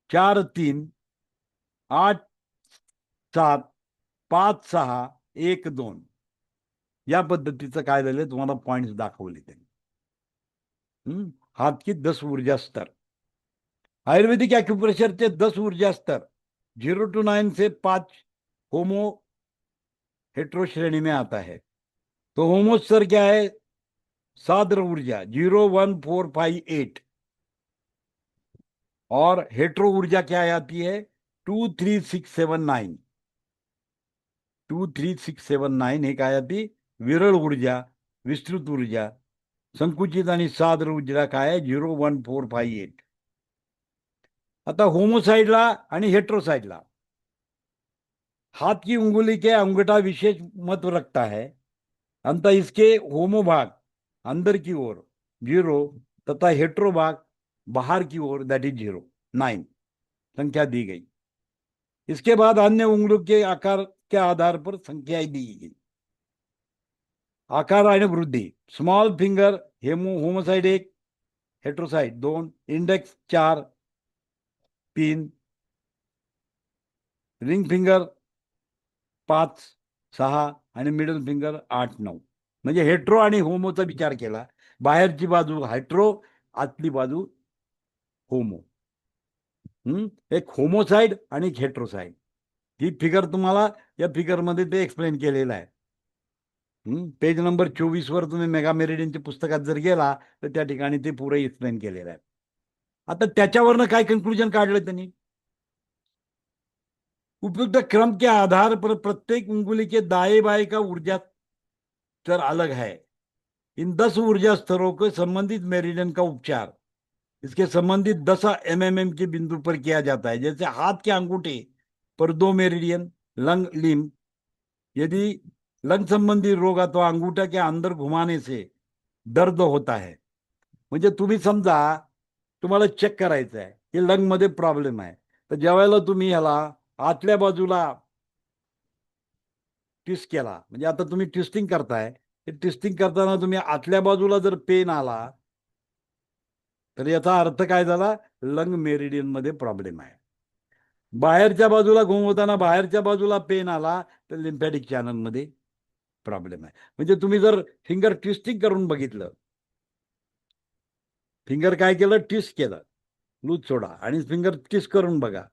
4, 3, 8, 7, 5, 6, 1, 2 या पद्धतीचं काय झालं तुम्हाला पॉइंट्स दाखवले त्यांनी. हात की 10 ऊर्जा स्तर. आयुर्वेदिक एक्यूप्रेशर के 10 ऊर्जा स्तर 0 to 9 से 5 होमो हेट्रो श्रेणी में आता है. तो होमो स्तर क्या है, साद्र ऊर्जा 0, 1, 4, 5, 8, और हेट्रो ऊर्जा क्या आती है 2, 3, 6, 7, 9. 2, 3, 6, 7, 9 हे काय आती, विरळ ऊर्जा, विस्तृत ऊर्जा, संकुचित आणि साद्र ऊर्जा काय आहे 0, 1, 4, 5, 8. आता होमोसाइडला आणि हेट्रोसाइडला हाथ की उंगली के अंगूठा विशेष महत्व रखता है, अंतः इसके होमो भाग अंदर की ओर 0 तथा हेट्रो भाग बाहर की ओर दैट इज 0, 9 संख्या दी गई. इसके बाद अन्य उंगलियों के आकार के आधार पर संख्याएं दी गई. आकार आणि वृद्धि, small finger homicide 1, हेट्रोसाइड 2, index 4, 3, ring finger 5, 6 आणि मिडल फिंगर 8, 9. म्हणजे हेट्रो आणि होमोचा विचार केला. बाहेरची बाजू हेट्रो, आतली बाजू होमो. एक होमोसाइड आणि एक हेट्रोसाइड. ही फिगर तुम्हाला या फिगरमध्ये ते एक्सप्लेन केलेलं आहे. पेज नंबर 24 वर तुम्ही मेगा मेरिडियनच्या पुस्तकात जर गेला तर त्या ठिकाणी ते पुरं एक्सप्लेन केलेलं आहे. आता त्याच्यावरनं काय कंक्लुजन काढलं त्यांनी? उपयुक्त क्रम के आधार पर प्रत्येक उंगली के दाएं बाएं का ऊर्जा स्तर अलग है. इन 10 ऊर्जा स्तरों को संबंधित मेरिडियन का उपचार इसके संबंधित 10 एमएमएम के बिंदु पर किया जाता है. जैसे हाथ के अंगूठे पर 2 मेरिडियन लंग लिम. यदि लंग संबंधी रोग अथवा अंगूठा के अंदर घुमाने से दर्द होता है, म्हणजे तुम्ही समजा तुम्हाला चेक करायचं आहे की लंग मध्ये प्रॉब्लेम आहे, तर ज्यावेळेला तुम्ही ह्याला आतल्या बाजूला ट्विस्ट केला, म्हणजे आता तुम्ही ट्विस्टिंग करताय, ते ट्विस्टिंग करताना तुम्ही आतल्या बाजूला जर पेन आला तर याचा अर्थ काय झाला? लंग मेरिडियन मध्ये प्रॉब्लेम आहे. बाहेरच्या बाजूला घुमवताना बाहेरच्या बाजूला पेन आला तर लिम्फॅटिक चॅनल मध्ये प्रॉब्लेम आहे. म्हणजे तुम्ही जर फिंगर ट्विस्टिंग करून बघितलं, फिंगर काय केलं? ट्विस्ट केलं, लूज सोडा आणि फिंगर ट्विस्ट करून बघा.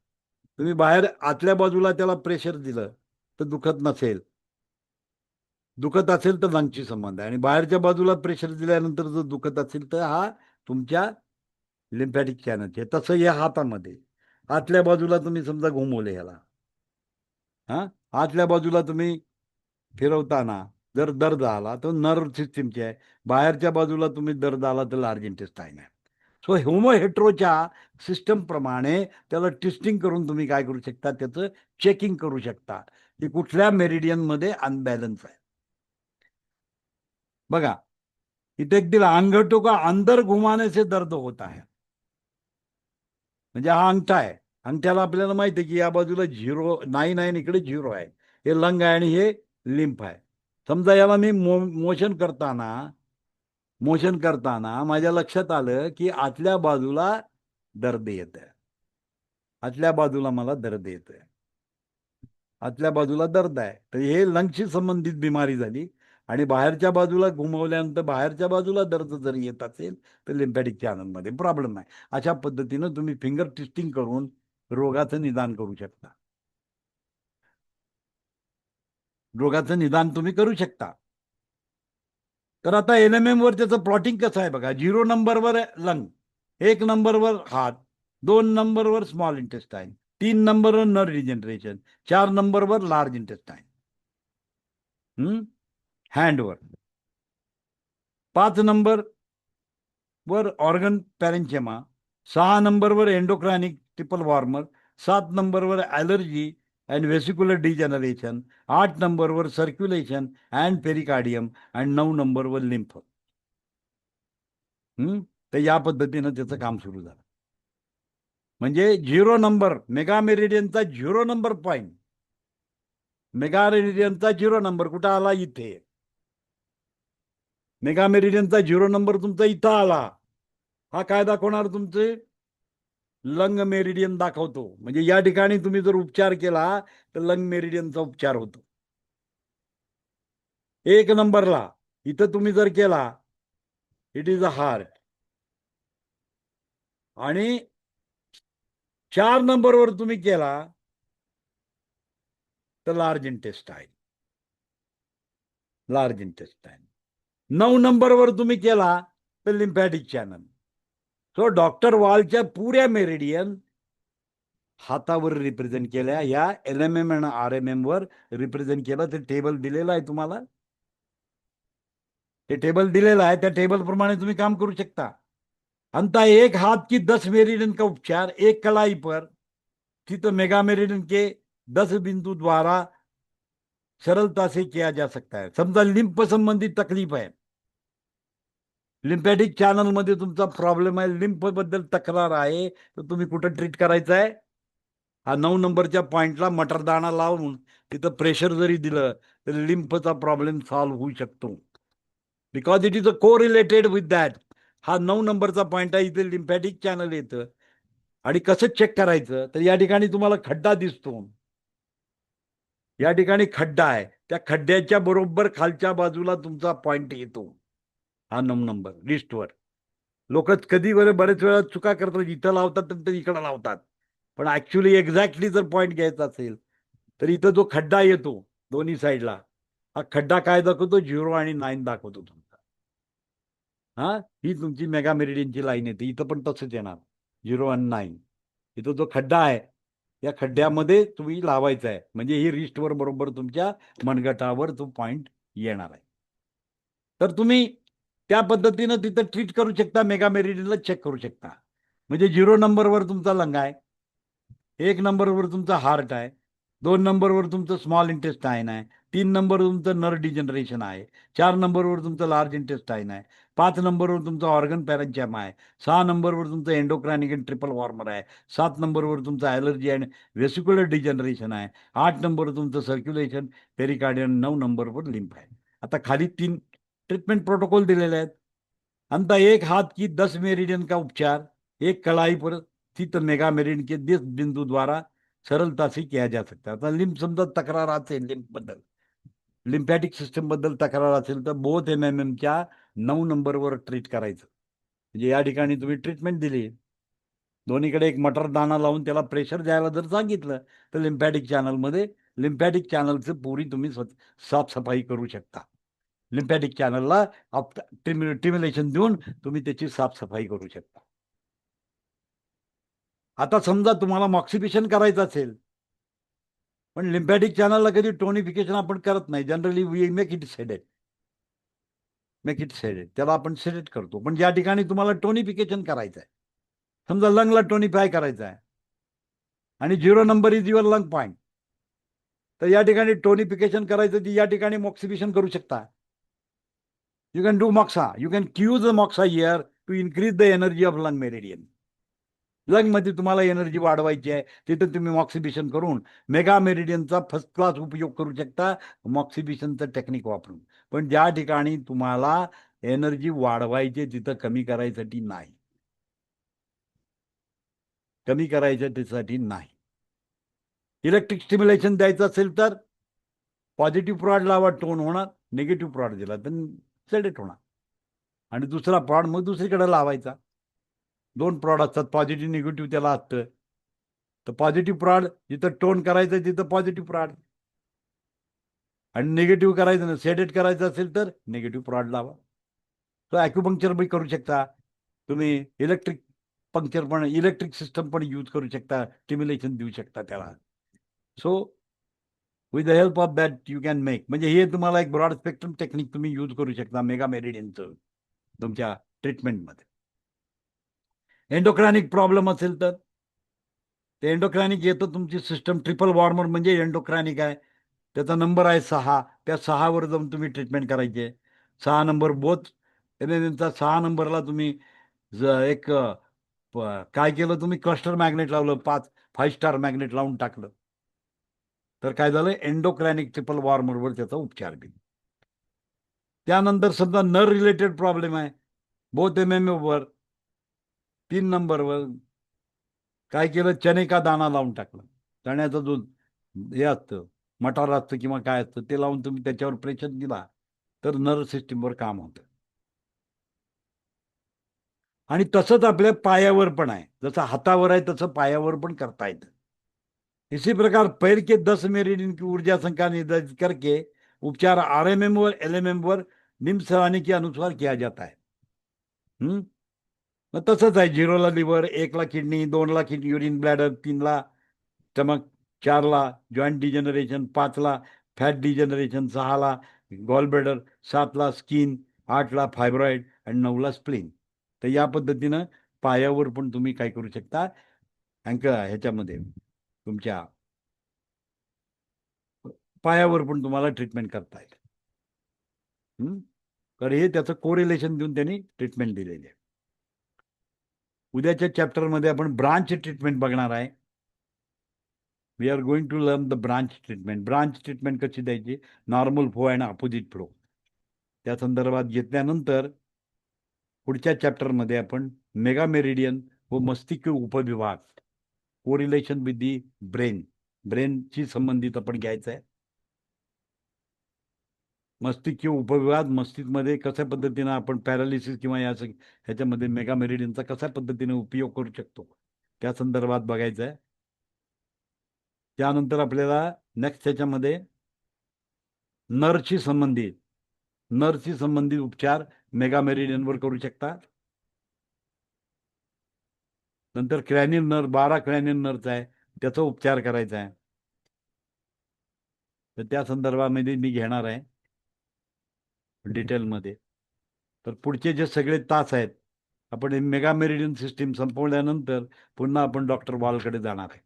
तुम्ही बाहेर आतल्या बाजूला त्याला प्रेशर दिलं तर दुखत नसेल, दुखत असेल तर लंगची संबंध आहे. आणि बाहेरच्या बाजूला प्रेशर दिल्यानंतर जर दुखत असेल तर हा तुमच्या लिम्फॅटिक चॅनलचे. तसं या हातामध्ये आतल्या बाजूला तुम्ही समजा घुमवले ह्याला, आतल्या बाजूला तुम्ही फिरवताना जर दर्द आला तर नर्व सिस्टीमचे आहे, बाहेरच्या बाजूला तुम्ही दर्द आला तर लार्ज इंटेस्टाईन आहे. सो हेमोहेट्रोच्या सिस्टम प्रमाणे त्याला ट्विस्टिंग करून तुम्ही काय करू शकता? त्याचं चेकिंग करू शकता की कुठल्या मेरिडियन मध्ये अनबॅलन्स आहे. बघा इथे एक दिला, अंगठों का अंदर घुमाने से दर्द होता है. म्हणजे हा अंगठा आहे, अंगठ्याला आपल्याला माहिती आहे की या बाजूला 9 आहे, इकडे 0 आहे. हे लंग आहे आणि हे लिम्फ आहे. समजा याला मी मोशन करताना माझ्या लक्षात आलं की आतल्या बाजूला दर्द येत आहे, आतल्या बाजूला मला दर्द येत आहे, आतल्या बाजूला दर्द आहे, तर हे लंगशी संबंधित बिमारी झाली. आणि बाहेरच्या बाजूला घुमवल्यानंतर बाहेरच्या बाजूला दर्द जर येत असेल तर लिम्फॅटिक चॅनलमध्ये प्रॉब्लेम आहे. अशा पद्धतीनं तुम्ही फिंगर ट्विस्टिंग करून रोगाचं निदान करू शकता. रोगाचं निदान तुम्ही करू शकता. तर आता एलएमएम वर त्याचं प्लॉटिंग कसं आहे बघा. 0 नंबरवर लंग, 1 नंबरवर हार्ट, 2 नंबरवर स्मॉल इंटेस्टाईन, 3 नंबरवर नर्व रिजनरेशन, 4 नंबरवर लार्ज इंटेस्टाईन, हँडवर, 5 नंबर वर ऑर्गन पॅरेंचेमा, 6 नंबरवर एंडोक्रानिक ट्रिपल वॉर्मर, 7 नंबरवर ॲलर्जी अँड वेसिक्युलर डिजनरेशन, 8 नंबरवर सर्क्युलेशन अँड पेरिकार्डियम आणि 9 नंबरवर लिम्फ. तर या पद्धतीनं त्याचं काम सुरू झालं. म्हणजे 0 नंबर मेगा मेरिडियनचा 0 नंबर पॉइंट, मेगा मेरिडियनचा 0 नंबर कुठं आला? इथे. मेगा मेरिडियनचा 0 नंबर तुमचा इथं आला. हा काय दाखवणार? तुमचे लंग मेरिडियन दाखवतो. म्हणजे या ठिकाणी तुम्ही जर उपचार केला तर लंग मेरिडियनचा उपचार होतो. 1 नंबरला इथं तुम्ही जर केला, इट इज अ हार्ट. आणि 4 नंबरवर तुम्ही केला तर लार्ज इंटेस्टाईन, 9 नंबरवर तुम्ही केला तर लिम्फॅटिक चॅनल. सो डॉक्टर वॉलच्या पुऱ्या मेरिडियन हातावर रिप्रेझेंट केल्या, या एलएमएम आणि आरएमएम वर रिप्रेझेंट केलं. ते टेबल दिलेलं आहे तुम्हाला, ते टेबल दिलेलं आहे, त्या टेबल प्रमाणे तुम्ही काम करू शकता. अंत एक हाथ की 10 मेरिडियन का उपचार एक कलाई पर स्थित मेगा मेरिडियन के 10 बिंदु द्वारा सरलता से किया जा सकता है. समजा लिंफ संबंधित तकलीफ आहे, लिम्फॅटिक चॅनल मध्ये तुमचा प्रॉब्लेम आहे, लिम्फ बद्दल तक्रार आहे, तर तुम्ही कुठं ट्रीट करायचं आहे? हा 9 नंबरच्या पॉइंटला मटरदाणा लावून तिथं प्रेशर जरी दिलं तर लिम्फचा प्रॉब्लेम सॉल्व्ह होऊ शकतो. बिकॉज इट इज अ को रिलेटेड विथ दॅट. हा 9 नंबरचा पॉइंट आहे, इथे लिम्फॅटिक चॅनल येतं. आणि कसं चेक करायचं? तर या ठिकाणी तुम्हाला खड्डा दिसतो, या ठिकाणी खड्डा आहे, त्या खड्ड्याच्या बरोबर खालच्या बाजूला तुमचा पॉइंट येतो, हा 9 नंबर लिस्टवर. लोक कधी बरेच वेळा चुका करतात, इथं लावतात तर इकडं लावतात. पण ऍक्च्युली एक्झॅक्टली जर पॉइंट घ्यायचा असेल तर इथं जो खड्डा येतो दोन्ही साईडला, हा खड्डा काय दाखवतो? 0 आणि 9 दाखवतो तुमचा. हा, ही तुमची मेगा मेरिडियनची लाईन येते. इथं पण तसंच येणार, 0 आणि 9. इथं जो खड्डा आहे या खड्ड्यामध्ये तुम्ही लावायचा आहे, म्हणजे ही रिस्टवर बरोबर तुमच्या मनगटावर तो पॉइंट येणार आहे. तर तुम्ही त्या पद्धतीनं तिथं ट्रीट करू शकता, मेगा मेरिडियनला चेक करू शकता. म्हणजे 0 नंबरवर तुमचा लंगा आहे, 1 नंबरवर तुमचा हार्ट आहे, 2 नंबरवर तुमचं स्मॉल इंटेस्टाईन आहे, 3 नंबरवर तुमचं नर्व डिजनरेशन आहे, 4 नंबरवर तुमचं लार्ज इंटेस्टाईन आहे, 5 नंबरवर तुमचं ऑर्गन पॅरेंचायमा आहे, 6 नंबरवर तुमचं एंडोक्रायनिक अँड ट्रिपल वॉर्मर आहे, 7 नंबरवर तुमचं ॲलर्जी अँड वेसिक्युलर डिजनरेशन आहे, 8 नंबरवर तुमचं सर्क्युलेशन पेरिकार्डियम, 9 नंबरवर लिम्फ आहे. आता खाली 3 ट्रीटमेंट प्रोटोकॉल दिलेले आहेत. अंता एक हाथ की 10 मेरिडियन का उपचार एक कलाई पर स्थित मेगा मेरिडियन के 10 बिंदु द्वारा सरलता से किया जा सकता है. आता लिम्फ समजा तक्रार असेल, लिम्फ बद्दल, लिम्फॅटिक सिस्टम बद्दल तक्रार असेल तर बोथ MMMच्या 9 नंबरवर ट्रीट करायचं. म्हणजे या ठिकाणी तुम्ही ट्रीटमेंट दिली, दोन्हीकडे एक मटर दाणा लावून त्याला प्रेशर द्यायला जर सांगितलं तर लिम्फॅटिक चॅनलमध्ये, लिम्फॅटिक चॅनलचं पुरी तुम्ही साफसफाई करू शकता. लिम्फॅटिक चॅनलला स्टिम्युलेशन देऊन तुम्ही त्याची साफसफाई करू शकता. आता समजा तुम्हाला मॉक्सिफिकेशन करायचं असेल, पण लिम्फॅटिक चॅनलला कधी टोनिफिकेशन आपण करत नाही. Generally we make it sedated, त्याला आपण सेडेट करतो. पण ज्या ठिकाणी तुम्हाला टोनिफिकेशन करायचं आहे, समजा लंगला टोनिफाय करायचं आहे आणि 0 number is your lung point, तर या ठिकाणी टोनिफिकेशन करायचं, ती या ठिकाणी मॉक्सिफिकेशन करू शकता. You can do moxa, you can use the moxa here to increase the energy of lung meridian. लंगमध्ये तुम्हाला एनर्जी वाढवायची आहे, तिथं तुम्ही मॉक्सिफिकेशन करून मेगा मेरिडियनचा फर्स्ट क्लास उपयोग करू शकता, मॉक्सिफिकेशनचं टेक्निक वापरून. पण ज्या ठिकाणी तुम्हाला एनर्जी वाढवायची तिथं कमी करायसाठी नाही, कमी करायचं त्यासाठी नाही. इलेक्ट्रिक स्टिम्युलेशन द्यायचं असेल तर पॉझिटिव्ह प्रॉड लावा, टोन होणार. निगेटिव्ह प्रॉड दिला तर सेडेट होणार, आणि दुसरा प्रॉड मग दुसरीकडे लावायचा. 2 प्रॉड असतात, पॉझिटिव्ह निगेटिव्ह त्याला असतं. तर पॉझिटिव्ह प्रॉड जिथं टोन करायचं तिथं पॉझिटिव्ह प्रॉड, आणि निगेटिव्ह करायचं ना, सेडेट करायचं असेल तर निगेटिव्ह प्रॉड लावा. तो ॲक्युपंक्चर बी करू शकता तुम्ही, इलेक्ट्रिक पंक्चर पण, इलेक्ट्रिक सिस्टम पण यूज करू शकता, स्टिम्युलेशन देऊ शकता त्याला. So with the help of that you can make, म्हणजे हे तुम्हाला एक ब्रॉड स्पेक्ट्रम टेक्निक तुम्ही यूज करू शकता मेगा मेरिडियनचं तुमच्या ट्रीटमेंटमध्ये. एंडोक्रॅनिक प्रॉब्लेम असेल तर ते एंडोक्रॅनिक येतं, तुमची सिस्टम ट्रिपल वॉर्मर म्हणजे एंडोक्रॅनिक आहे, त्याचा नंबर आहे 6. त्या 6वर जाऊन तुम्ही ट्रीटमेंट करायची. 6 नंबर बोथ MMMचा 6 नंबरला तुम्ही एक काय केलं तुम्ही, क्लस्टर मॅग्नेट लावलं, 5 स्टार मॅग्नेट लावून टाकलं, तर काय झालं, एंडोक्रॅनिक ट्रिपल वॉर्मरवर त्याचा उपचार केला. त्यानंतर समजा नर रिलेटेड प्रॉब्लेम आहे, बोथ MMMवर 3 नंबरवर काय केलं, चणे का दाणा लावून टाकलं. चण्याचं जो हे असतं, मटार असतं किंवा काय असतं, ते लावून तुम्ही त्याच्यावर प्रेशर दिला तर नर्व सिस्टीमवर काम होतं. आणि तसंच आपल्या पायावर पण आहे, जसं हातावर आहे तसं पायावर पण करता येतं. इसी प्रकार पैर के 10 मेरिडियन की ऊर्जा संख्या निर्धारित करके उपचार RMM व LMM वर निम्न सराहनी के अनुसार किया जाता है. मग तसंच आहे, 0ला लिव्हर, 1ला किडनी, 2ला किडनी युरिन ब्लॅडर, 3ला स्टमक, 4ला जॉईंट डिजनरेशन, 5ला फॅट डिजनरेशन, 6ला गॉलब्लॅडर, 7ला स्किन, 8ला फायब्रॉइड आणि 9ला स्प्लीन. तर या पद्धतीनं पायावर पण तुम्ही काय करू शकता, ह्याच्यामध्ये तुमच्या पायावर पण तुम्हाला ट्रीटमेंट करता येईल. तर हे त्याचं कोरिलेशन देऊन त्यांनी ट्रीटमेंट दिलेली आहे. उद्याच्या चॅप्टरमध्ये आपण ब्रांच ट्रीटमेंट बघणार आहे. We are going to learn the branch treatment. Branch treatment कशी द्यायची, normal flow and opposite flow, त्या संदर्भात घेतल्यानंतर पुढच्या चॅप्टरमध्ये आपण मेगा मेरिडियन व मस्तिष्क उपविभाग, कोरिलेशन विथ दी ब्रेनची संबंधित आपण घ्यायचं आहे. मस्तिष्क उपविभाग, मस्तिष्कमध्ये कशा पद्धतीनं आपण पॅरालिसिस किंवा ह्याच्यामध्ये मेगा मेरिडियनचा कशा पद्धतीने उपयोग करू शकतो त्या संदर्भात बघायचं आहे. त्यानंतर आपल्याला नेक्स्ट ह्याच्यामध्ये नर्वशी संबंधित उपचार मेगा मेरिडियनवर करू शकता. नंतर क्रॅनियल नर्व 12 क्रॅनियल नर्व्ह आहे, त्याचा उपचार करायचा आहे. तर त्या संदर्भामध्ये मी घेणार आहे डिटेलमध्ये. तर पुढचे जे सगळे तास आहेत, आपण मेगा मेरिडियन सिस्टीम संपवल्यानंतर पुन्हा आपण डॉक्टर वॉलकडे जाणार आहे.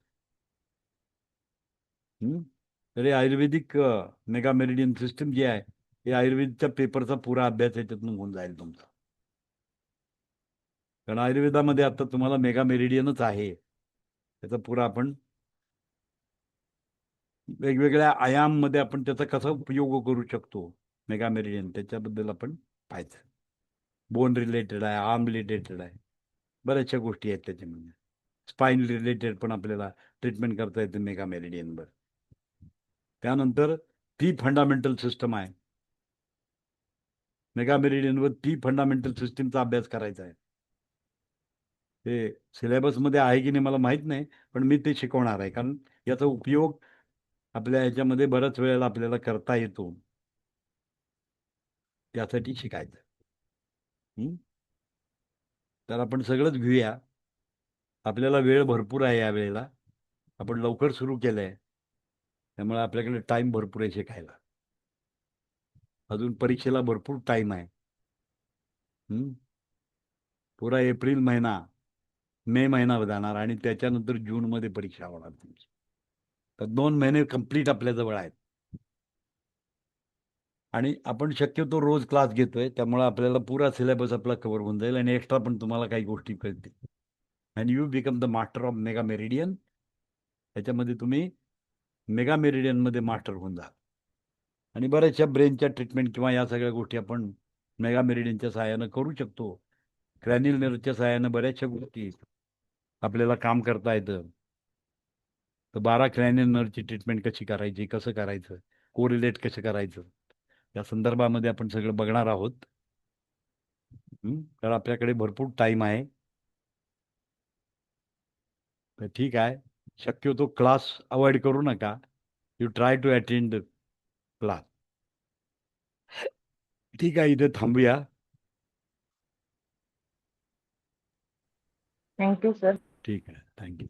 तर हे आयुर्वेदिक मेगा मेरिडियन सिस्टीम जे आहे, हे आयुर्वेदिकच्या पेपरचा पुरा अभ्यास याच्यातून होऊन जाईल तुमचा. कारण आयुर्वेदामध्ये आता तुम्हाला मेगा मेरिडियनच आहे, त्याचा पुरा आपण वेगवेगळ्या आयाममध्ये आपण त्याचा कसा उपयोग करू शकतो मेगा मेरिडियन, त्याच्याबद्दल आपण पाहायचं. बोन रिलेटेड आहे, आर्म रिलेटेड आहे, बऱ्याचशा गोष्टी आहेत त्याच्यामध्ये. स्पाईन रिलेटेड पण आपल्याला ट्रीटमेंट करता येते मेगा मेरिडियनवर. त्यानंतर ती फंडामेंटल सिस्टम आहे मेगा मेरिडियनवर, ती फंडामेंटल सिस्टीमचा अभ्यास करायचा आहे. ते सिलेबसमध्ये आहे की नाही मला माहीत नाही, पण मी ते शिकवणार आहे. कारण याचा उपयोग आपल्या ह्याच्यामध्ये बऱ्याच वेळेला आपल्याला करता येतो, त्यासाठी शिकायचं. तर आपण सगळंच घेऊया. आपल्याला वेळ भरपूर आहे या वेळेला, आपण लवकर सुरू केलंय, त्यामुळे आपल्याकडे टाइम भरपूर आहे शिकायला. अजून परीक्षेला भरपूर टाइम आहे. पुरा एप्रिल महिना, मे महिना जाणार आणि त्याच्यानंतर जूनमध्ये परीक्षा होणार तुमची. तर 2 महिने कंप्लीट आपल्याजवळ आहेत. आणि आपण शक्यतो रोज क्लास घेतोय, त्यामुळे आपल्याला पुरा सिलेबस आपला कव्हर होऊन जाईल आणि एक्स्ट्रा पण तुम्हाला काही गोष्टी कळतील. And you become the master of mega meridian. त्याच्यामध्ये तुम्ही मेगा मेरिडियनमध्ये मास्टर होऊन जा. आणि बऱ्याचशा ब्रेनच्या ट्रीटमेंट किंवा या सगळ्या गोष्टी आपण मेगा मेरिडियनच्या सहाय्यानं करू शकतो. क्रॅनियल नर्वच्या सहाय्यानं बऱ्याचशा गोष्टी आपल्याला काम करता येतं. तर 12 क्रॅनियल नर्वची ट्रीटमेंट कशी करायची, कसं करायचं, कोरिलेट कसं करायचं, या संदर्भामध्ये आपण सगळं बघणार आहोत. तर आपल्याकडे भरपूर टाइम आहे. तर ठीक आहे, शक्यतो क्लास अवॉइड करू नका. You try to attend class. ठीक आहे, इथे थांबूया. Thank you sir. ठीक आहे, थँक्यू.